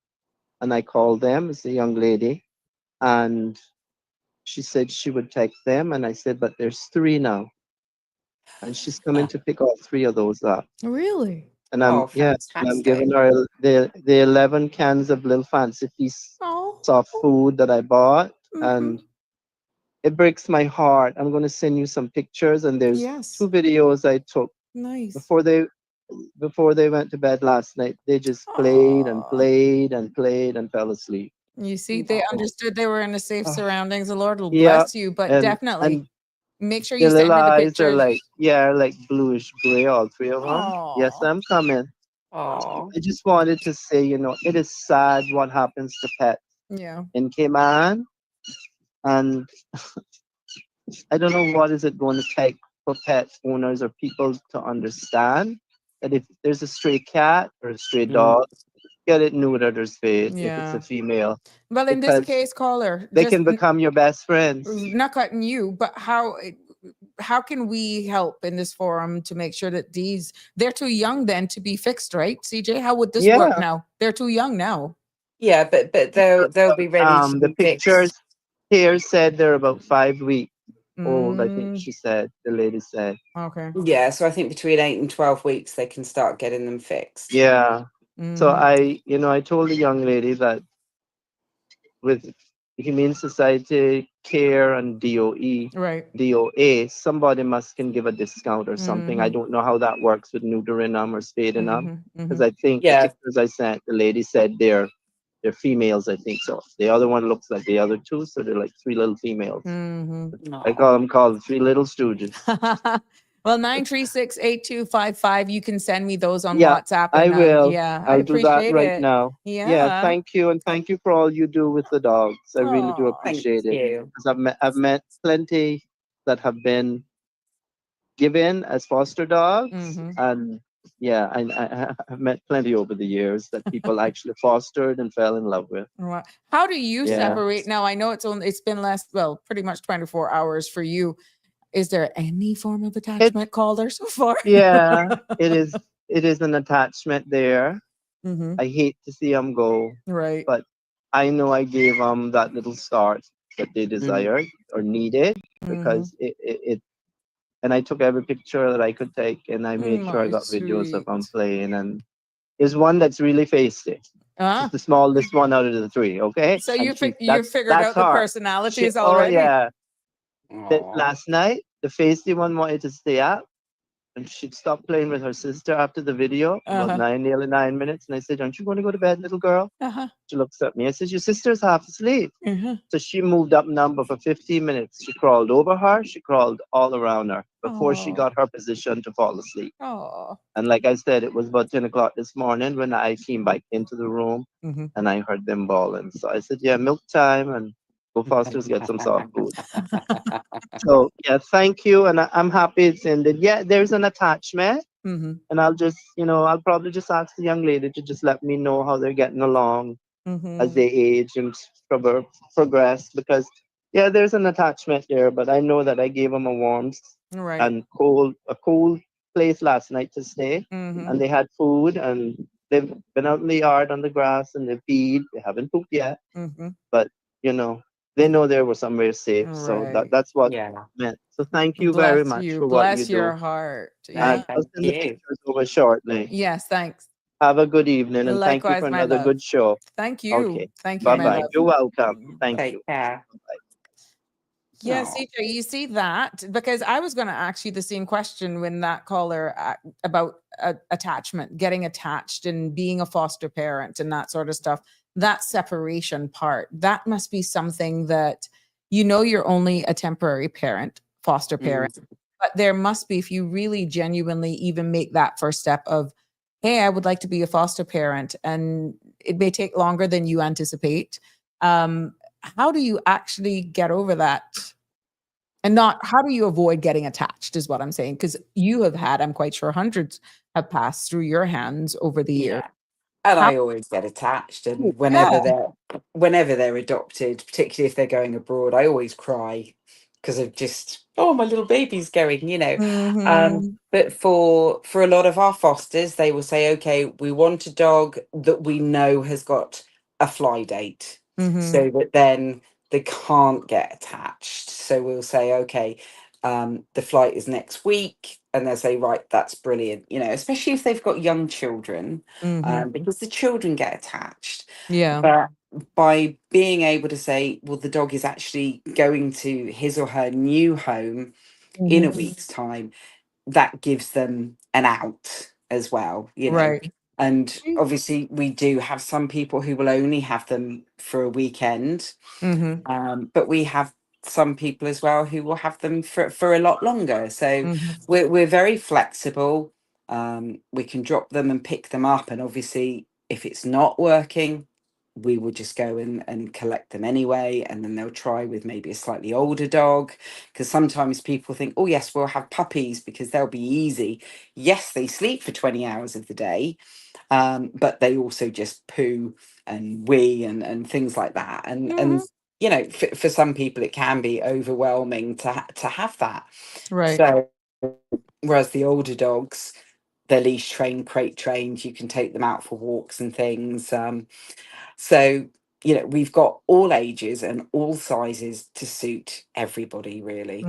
and I called them. It's a young lady, and she said she would text them, and I said, but there's 3 now, and she's coming to pick all 3 of those up. Really? And Oh, I'm giving fantastic. her the 11 cans of little fancy feast Oh. soft food that I bought, and Mhm. it breaks my heart. I'm going to send you some pictures, and there's Yes. 2 videos I took Nice. before they went to bed last night. They just played and Aw. played and played and fell asleep. You see, they understood they were in a safe Oh, surroundings. The Lord will yeah, bless you, but and definitely. and Make sure Their you send little me the eyes are pictures. like bluish gray, all three of them. Yes, Oh, I'm coming. Oh, I just wanted to say, it is sad what happens to pets yeah. in Cayman, and I don't know what is it going to take for pet owners or people to understand that if there's a stray cat or a stray mm, dog, get it neutered or spayed if it's Yeah. a female, Well, in this because case, caller, they just can become your best friends. not cutting you, but how can we help in this forum to make sure that they're too young then to be fixed, right? CJ, how would this work Yeah. now? They're too young now. yeah, but they'll be ready to The be pictures fixed. here said they're about 5 weeks old, I think Mm, she said, the lady said. okay. Yeah, so I think between 8 and 12 weeks they can start getting them fixed. Yeah. So Mhm. I told the young lady that with Humane Society, Care, and Right. DOA, somebody must can give a discount or something. I Mhm. don't know how that works with neutering them or spading them, Mhm. because Mhm. I think the Yeah, pictures I sent, the lady said they're females. I think so. The other one looks like the other two, so they're like three little females. Mhm. I no. call them called three little stooges. Well, 936-8255. You can send me those on Yeah, WhatsApp, I and will. yeah, I'd I'll do that appreciate right it. now. Yeah, Yeah. thank you, and thank you for all you do with the dogs. I really do Oh. Thank appreciate it. you. Because I've met plenty that have been given as foster dogs, Mhm. and yeah, I've met plenty over the years that people actually fostered and fell in love with. Right. How do you Yeah, separate now? I know it's been less, well, pretty much 24 hours for you. Is there any form of it's attachment called there so far? yeah, it is. It is an attachment there. Mhm. I hate to see them go, Right. but I know I gave them that little start that they Mm. desired or needed, Mhm. because it and I took every picture that I could take, and I made sure I My got videos of sweet. them playing. And there's one that's really feisty. She's Ah, the smallest one out of the three, okay? so And you figured that's out the her. personalities Oh already. yeah. Aw. Last night, the feisty one wanted to stay up, and she'd stopped playing with her sister after the video, about Uh-huh. nearly 9 minutes. And I said, "Aren't you going to go to bed, little girl?" Uh-huh. She looks at me. I said, "Your sister's half asleep." Uh-huh. So she moved up number for 15 minutes. She crawled over her. She crawled all around her before she Oh. got her position to fall asleep. Oh. And like I said, it was about 10 o'clock this morning when I came back into the room Mhm. and I heard them bawling. So I said, yeah, milk time, and go Foster's get some soft food. So yeah, thank you. And I'm happy it's ended. Yeah, there's an attachment. Mhm. And I'll probably just ask the young lady to just let me know how they're getting along as Mhm. they age and progress, because yeah, there's an attachment there, but I know that I gave them a warm Right. and cool place last night to stay, Mhm. and they had food, and they've been out in the yard on the grass, and they feed. They haven't pooped yet, Mhm. but you know they know they were somewhere safe, so Right. that's what Yeah. meant. So thank you very Bless much you. for what you Bless do, your heart. No, and Yeah. I'll thank send the you. pictures over shortly. Yes, thanks. Have a good evening, and thank you Likewise, for my another love. good show. Thank Okay, you. Thank you, bye my bye. love. You're welcome. Thank you. Take care. Yes, Oh. CJ, you see that? Because I was going to ask you the same question when that caller about attachment, getting attached and being a foster parent and that sort of stuff. That separation part, that must be something that you're only a temporary parent, foster parent, Mm. but there must be, if you really genuinely even make that first step of, hey, I would like to be a foster parent, and it may take longer than you anticipate. How do you actually get over that? And not how do you avoid getting attached is what I'm saying. Because you have had, I'm quite sure, hundreds have passed through your hands over the years. Yeah. And How I always get attached, and yeah. whenever they're adopted, particularly if they're going abroad, I always cry because of just, oh, my little baby's going. Mhm. But for a lot of our fosters, they will say, okay, we want a dog that we know has got a fly date, Mhm. so that then they can't get attached. So we'll say, okay, the flight is next week, and they'll say, right, that's brilliant, especially if they've got young children, Mhm. because the children get attached. Yeah. But by being able to say, well, the dog is actually going to his or her new home in a Mhm. week's time, that gives them an out as well. Right. And obviously, we do have some people who will only have them for a weekend, Mhm. but we have some people as well who will have them for a lot longer. So Mhm. we're very flexible. We can drop them and pick them up, and obviously if it's not working, we will just go and collect them anyway, and then they'll try with maybe a slightly older dog, because sometimes people think, oh yes, we'll have puppies because they'll be easy. Yes, they sleep for 20 hours of the day, but they also just poo and wee and things like that, and Mhm. you know, for some people it can be overwhelming to have that. Right. So whereas the older dogs, they're leash trained, crate trained, you can take them out for walks and things. So, you know, we've got all ages and all sizes to suit everybody, really.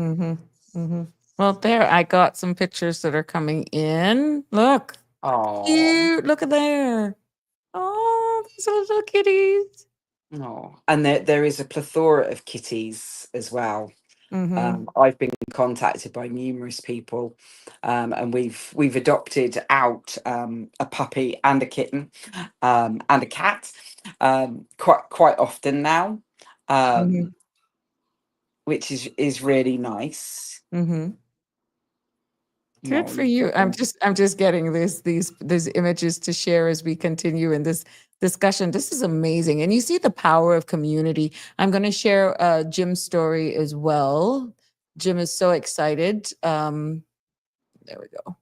Well, there, I got some pictures that are coming in. Look, Oh, cute. Look at there. Oh, these are little kitties. oh, and there is a plethora of kitties as well. Mm-hmm. I've been contacted by numerous people, and we've adopted out a puppy and a kitten, and a cat, quite often now, Mm-hmm. um, which is really nice. Mm-hmm. Good for No, you. I'm just getting these images to share as we continue in this discussion. This is amazing. And you see the power of community. I'm going to share Jim's story as well. Jim is so excited. There we go.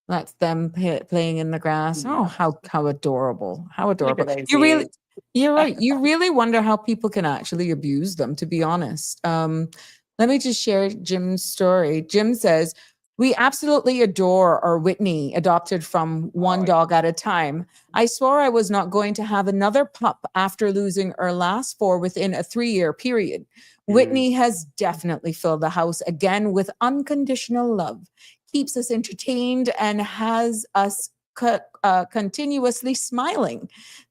That's them playing in the grass. Oh, how adorable. How look adorable. at those You ears. really You're right. You really wonder how people can actually abuse them, to be honest. Let me just share Jim's story. Jim says, we absolutely adore our Whitney, adopted from one Oh, dog at a time. I swore I was not going to have another pup after losing our last four within a 3-year period. mm, Whitney has definitely filled the house again with unconditional love, keeps us entertained, and has us continuously smiling.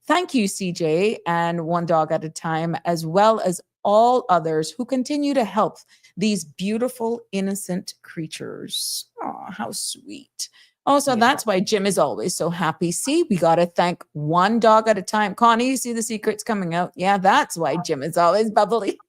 Thank you, CJ and One Dog at a Time, as well as all others who continue to help these beautiful, innocent creatures. Oh, how sweet. Also, yeah. that's why Jim is always so happy. See, we got to thank one dog at a time. Connie, you see the secrets coming out? Yeah, that's why Jim is always bubbly.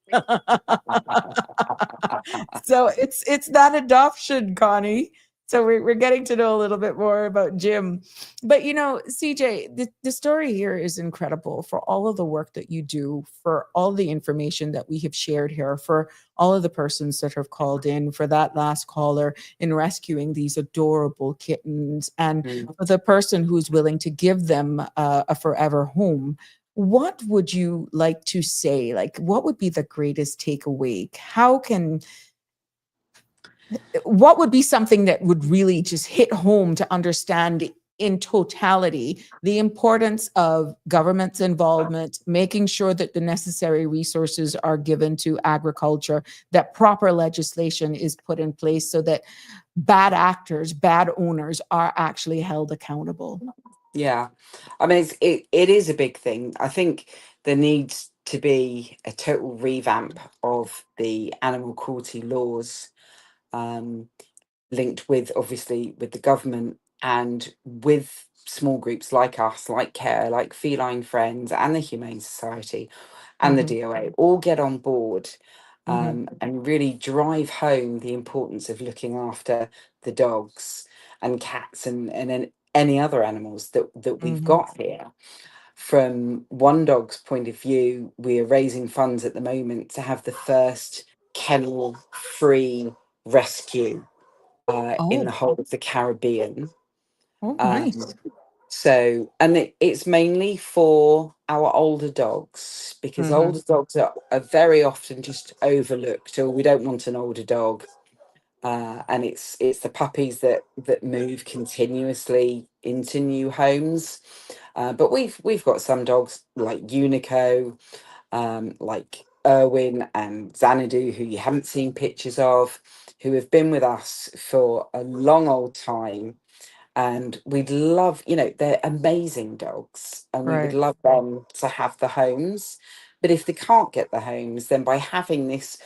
So it's that adoption, Connie. So we're getting to know a little bit more about Jim. But you know, CJ, the story here is incredible for all of the work that you do, for all the information that we have shared here, for all of the persons that have called in, for that last caller in rescuing these adorable kittens, and Mm. for the person who's willing to give them a forever home. What would you like to say? Like, what would be the greatest takeaway? What would be something that would really just hit home to understand in totality the importance of government's involvement, making sure that the necessary resources are given to agriculture, that proper legislation is put in place so that bad actors, bad owners are actually held accountable? Yeah, I mean, it is a big thing. I think there needs to be a total revamp of the animal cruelty laws, um, linked with, obviously, with the government and with small groups like us, like Care, like Feline Friends, and the Humane Society, and the Mhm, DOA, all get on board, mhm, and really drive home the importance of looking after the dogs and cats and any other animals that we've mhm. got here. From One Dog's point of view, we are raising funds at the moment to have the first kennel free rescue in the Oh, whole of the Caribbean. oh, Um, nice. so, and it's mainly for our older dogs, because Mhm, older dogs are very often just overlooked, or we don't want an older dog. And it's the puppies that move continuously into new homes. But we've got some dogs like Unico, like Erwin and Xanadu, who you haven't seen pictures of, who have been with us for a long old time. And we'd love, you know, they're amazing dogs, and we would right. love them to have the homes. But if they can't get the homes, then by having this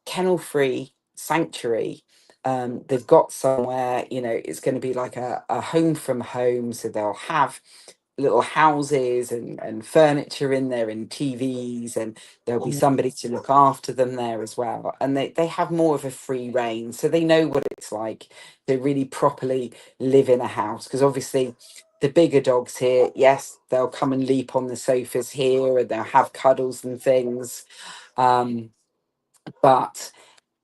kennel free sanctuary, they've got somewhere, you know, it's going to be like a home from home. So they'll have little houses and furniture in there and TVs, and there'll be somebody to look after them there as well. And they have more of a free reign, so they know what it's like to really properly live in a house. Because obviously the bigger dogs here, yes, they'll come and leap on the sofas here and they'll have cuddles and things. But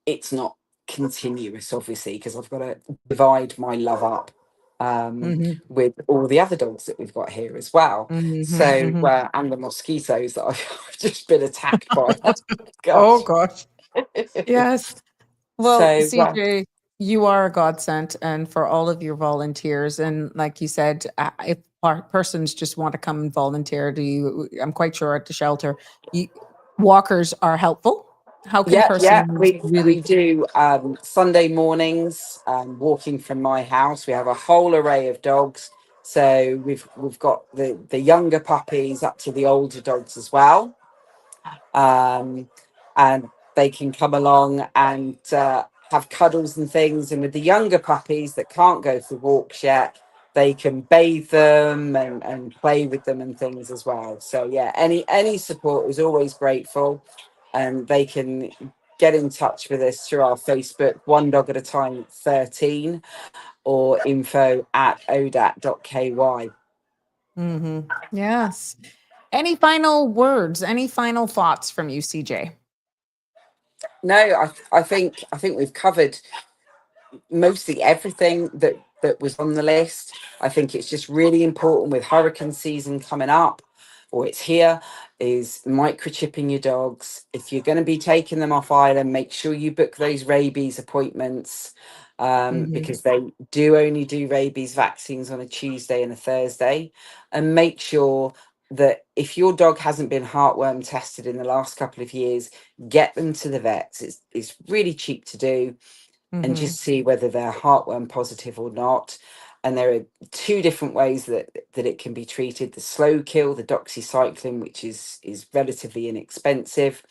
it's not continuous, obviously, because I've got to divide my love up with all the other dogs that we've got here as well. So, and the mosquitoes that I've just been attacked by. Oh Gosh. gosh. Yes. Well, So, CJ, you are a godsend, and for all of your volunteers, and like you said, if persons just want to come and volunteer to you, I'm quite sure at the shelter, walkers are helpful. How can persons we really? do Sunday mornings, walking from my house. We have a whole array of dogs. So we've got the younger puppies up to the older dogs as well. And they can come along and have cuddles and things. And with the younger puppies that can't go for walks yet, they can bathe them and play with them and things as well. So yeah, any support is always grateful, and they can get in touch with us through our Facebook, One Dog at a Time 13, or info@odat.ky. Yes. Any final words? Any final thoughts from you, CJ? No, I think we've covered mostly everything that was on the list. I think it's just really important with hurricane season coming up, or it's here, is microchipping your dogs. If you're going to be taking them off island, make sure you book those rabies appointments, because they do only do rabies vaccines on a Tuesday and a Thursday. And make sure that if your dog hasn't been heartworm tested in the last couple of years, get them to the vets. It's really cheap to do, and just see whether they're heartworm positive or not. And there are two different ways that it can be treated: the slow kill, the doxycycline, which is relatively inexpensive,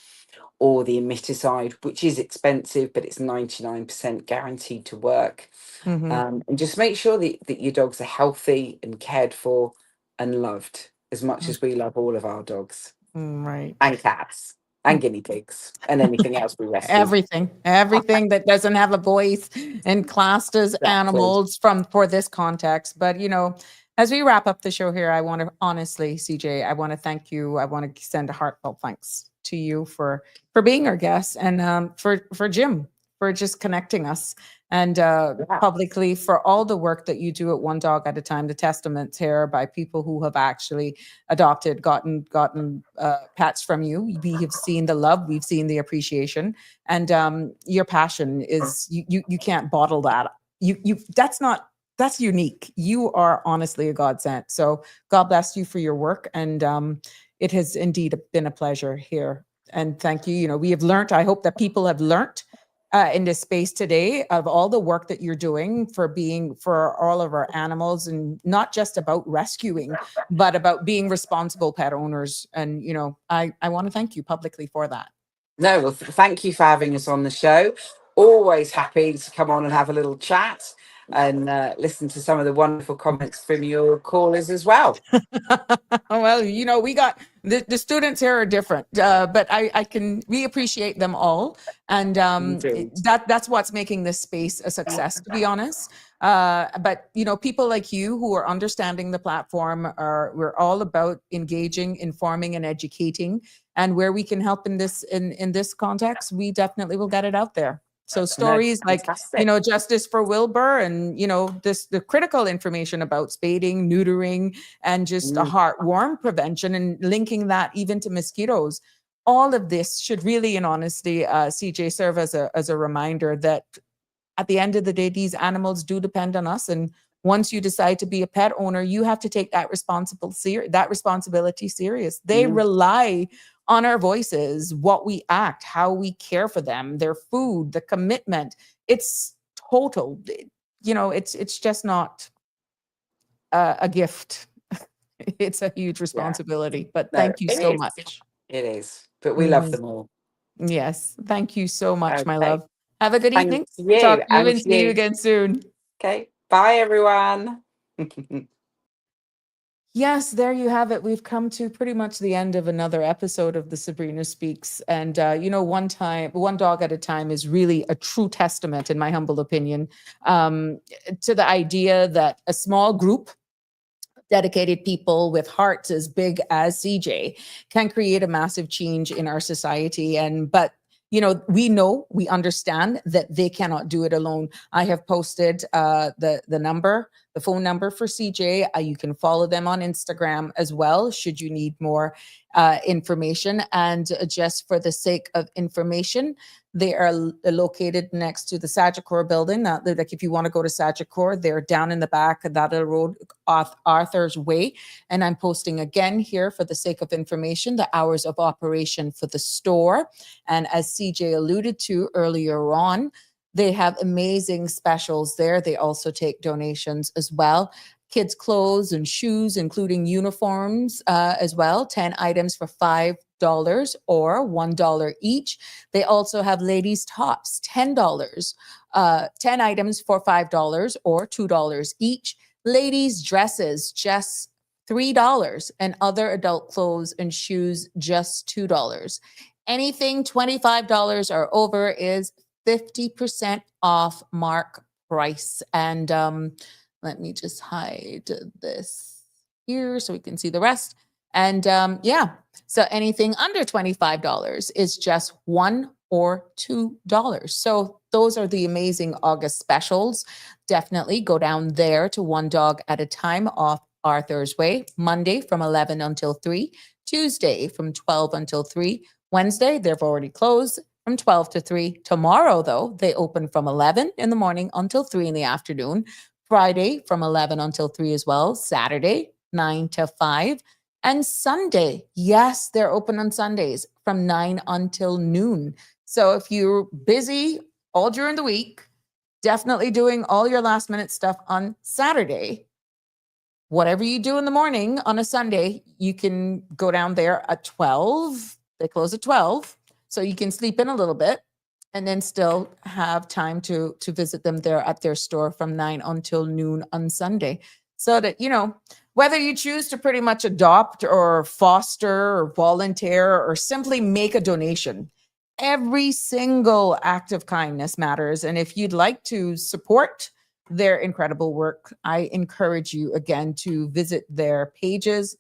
or the emiticide, which is expensive, but it's 99% guaranteed to work. And just make sure that your dogs are healthy and cared for and loved as much as we love all of our dogs, Right. and cats and guinea pigs and anything else we rescue. Everything that doesn't have a voice and classed as animals for this context. But as we wrap up the show here, I want to honestly, CJ, I want to thank you. I want to send a heartfelt thanks to you for being our guest, and for Jim for just connecting us, and publicly for all the work that you do at One Dog at a Time. The testaments here by people who have actually adopted, gotten pets from you. We have seen the love, we've seen the appreciation, and your passion is you can't bottle that. That's unique. You are honestly a godsend. So God bless you for your work, and it has indeed been a pleasure here. And thank you. We have learned. I hope that people have learned in this space today of all the work that you're doing for all of our animals, and not just about rescuing, but about being responsible pet owners. And I want to thank you publicly for that. No, well, thank you for having us on the show. Always happy to come on and have a little chat and listen to some of the wonderful comments from your callers as well. Well, we got the students here are different, but we appreciate them all, and that's what's making this space a success, to be honest. But people like you who are understanding the platform, we're all about engaging, informing, and educating, and where we can help in this context, we definitely will get it out there. So stories like, justice for Wilbur, and, the critical information about spading, neutering, and just a heartworm prevention, and linking that even to mosquitoes. All of this should really, in honesty, CJ, serve as a reminder that at the end of the day, these animals do depend on us. And once you decide to be a pet owner, you have to take that responsibility serious. They rely on our voices, what we act, how we care for them, their food, the commitment. It's total. It's just not a gift. It's a huge responsibility. But thank you so much. It is. But we love them all. Yes. Thank you so much, my love. Have a good evening. Talk to you and see you again soon. Okay. Bye, everyone. Yes, there you have it. We've come to pretty much the end of another episode of the Sabrina Speaks. And, one dog at a time is really a true testament, in my humble opinion, to the idea that a small group, dedicated people with hearts as big as CJ, can create a massive change in our society. But we understand that they cannot do it alone. I have posted the phone number for CJ. You can follow them on Instagram as well, should you need more information. And just for the sake of information, they are located next to the Sagicor building. Like if you want to go to Sagicor, they're down in the back of that road, off Arthur's Way. And I'm posting again here for the sake of information, the hours of operation for the store. And as CJ alluded to earlier on, they have amazing specials there. They also take donations as well. Kids' clothes and shoes, including uniforms as well. 10 items for $5 or $1 each. They also have ladies' tops, $10. 10 items for $5 or $2 each. Ladies' dresses, just $3. And other adult clothes and shoes, just $2. Anything $25 or over is 50% off mark price. And let me just hide this here so we can see the rest. And so anything under $25 is just $1 or $2. So those are the amazing August specials. Definitely go down there to One Dog at a Time off Arthur's Way, Monday from 11 until 3, Tuesday from 12 until 3, Wednesday, they've already closed from 12 to 3. Tomorrow, though, they open from 11 in the morning until 3 in the afternoon. Friday from 11 until 3 as well. Saturday, 9 to 5. And Sunday, yes, they're open on Sundays from 9 until noon. So if you're busy all during the week, definitely doing all your last minute stuff on Saturday, whatever you do in the morning on a Sunday, you can go down there at 12. They close at 12. So you can sleep in a little bit and then still have time to visit them there at their store from 9 until noon on Sunday. So that, whether you choose to pretty much adopt or foster or volunteer or simply make a donation, every single act of kindness matters. And if you'd like to support their incredible work, I encourage you again to visit their pages,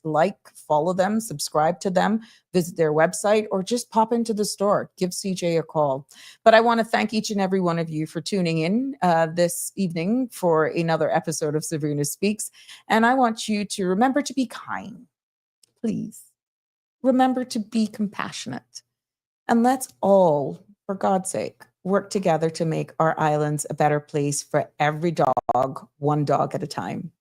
follow them, subscribe to them, visit their website, or just pop into the store. Give CJ a call. But I want to thank each and every one of you for tuning in this evening for another episode of Sabrina Speaks. And I want you to remember to be kind. Please remember to be compassionate. And let's all, for God's sake, work together to make our islands a better place for every dog, one dog at a time.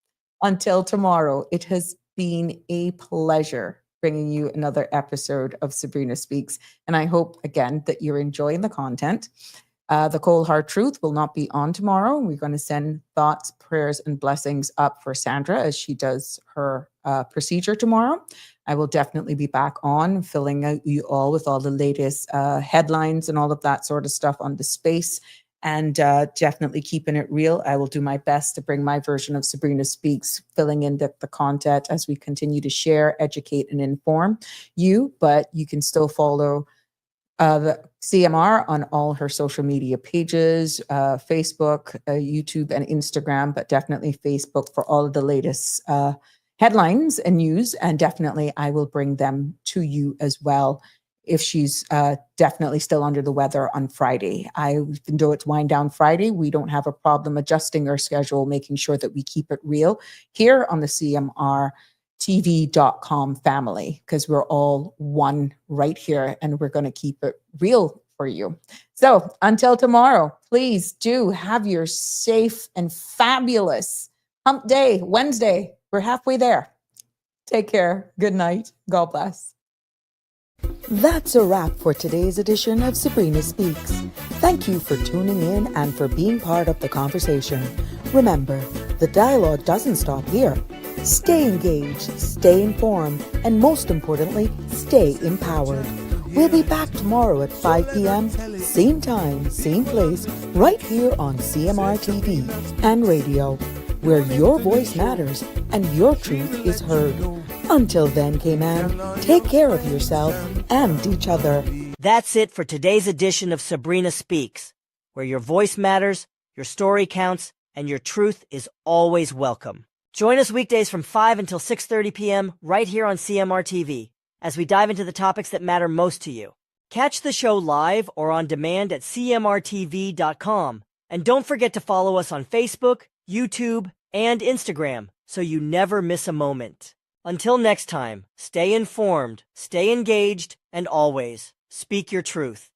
Until tomorrow, it has been a pleasure bringing you another episode of Sabrina Speaks. And I hope, again, that you're enjoying the content. The Cold Hard Truth will not be on tomorrow. We're going to send thoughts, prayers, and blessings up for Sandra as she does her procedure tomorrow. I will definitely be back on filling out you all with all the latest headlines and all of that sort of stuff on the space, and definitely keeping it real. I will do my best to bring my version of Sabrina Speaks, filling in the content as we continue to share, educate, and inform you. But you can still follow the CMR on all her social media pages, Facebook, YouTube, and Instagram, but definitely Facebook for all of the latest headlines and news. And definitely I will bring them to you as well if she's definitely still under the weather on Friday. Even though it's Wind Down Friday, we don't have a problem adjusting our schedule, making sure that we keep it real here on the CMR TV.com family, because we're all one right here and we're going to keep it real for you. So until tomorrow, please do have your safe and fabulous hump day, Wednesday. We're halfway there. Take care. Good night. God bless. That's a wrap for today's edition of Sabrina Speaks. Thank you for tuning in and for being part of the conversation. Remember, the dialogue doesn't stop here. Stay engaged, stay informed, and most importantly, stay empowered. We'll be back tomorrow at 5 p.m., same time, same place, right here on CMR TV and radio. where your voice matters and your truth is heard. Until then, K-Man, take care of yourself and each other. That's it for today's edition of Sabrina Speaks, where your voice matters, your story counts, and your truth is always welcome. Join us weekdays from 5 until 6:30 p.m. right here on CMR TV as we dive into the topics that matter most to you. Catch the show live or on demand at cmrtv.com. And don't forget to follow us on Facebook, YouTube, and Instagram so you never miss a moment. Until next time, stay informed, stay engaged, and always speak your truth.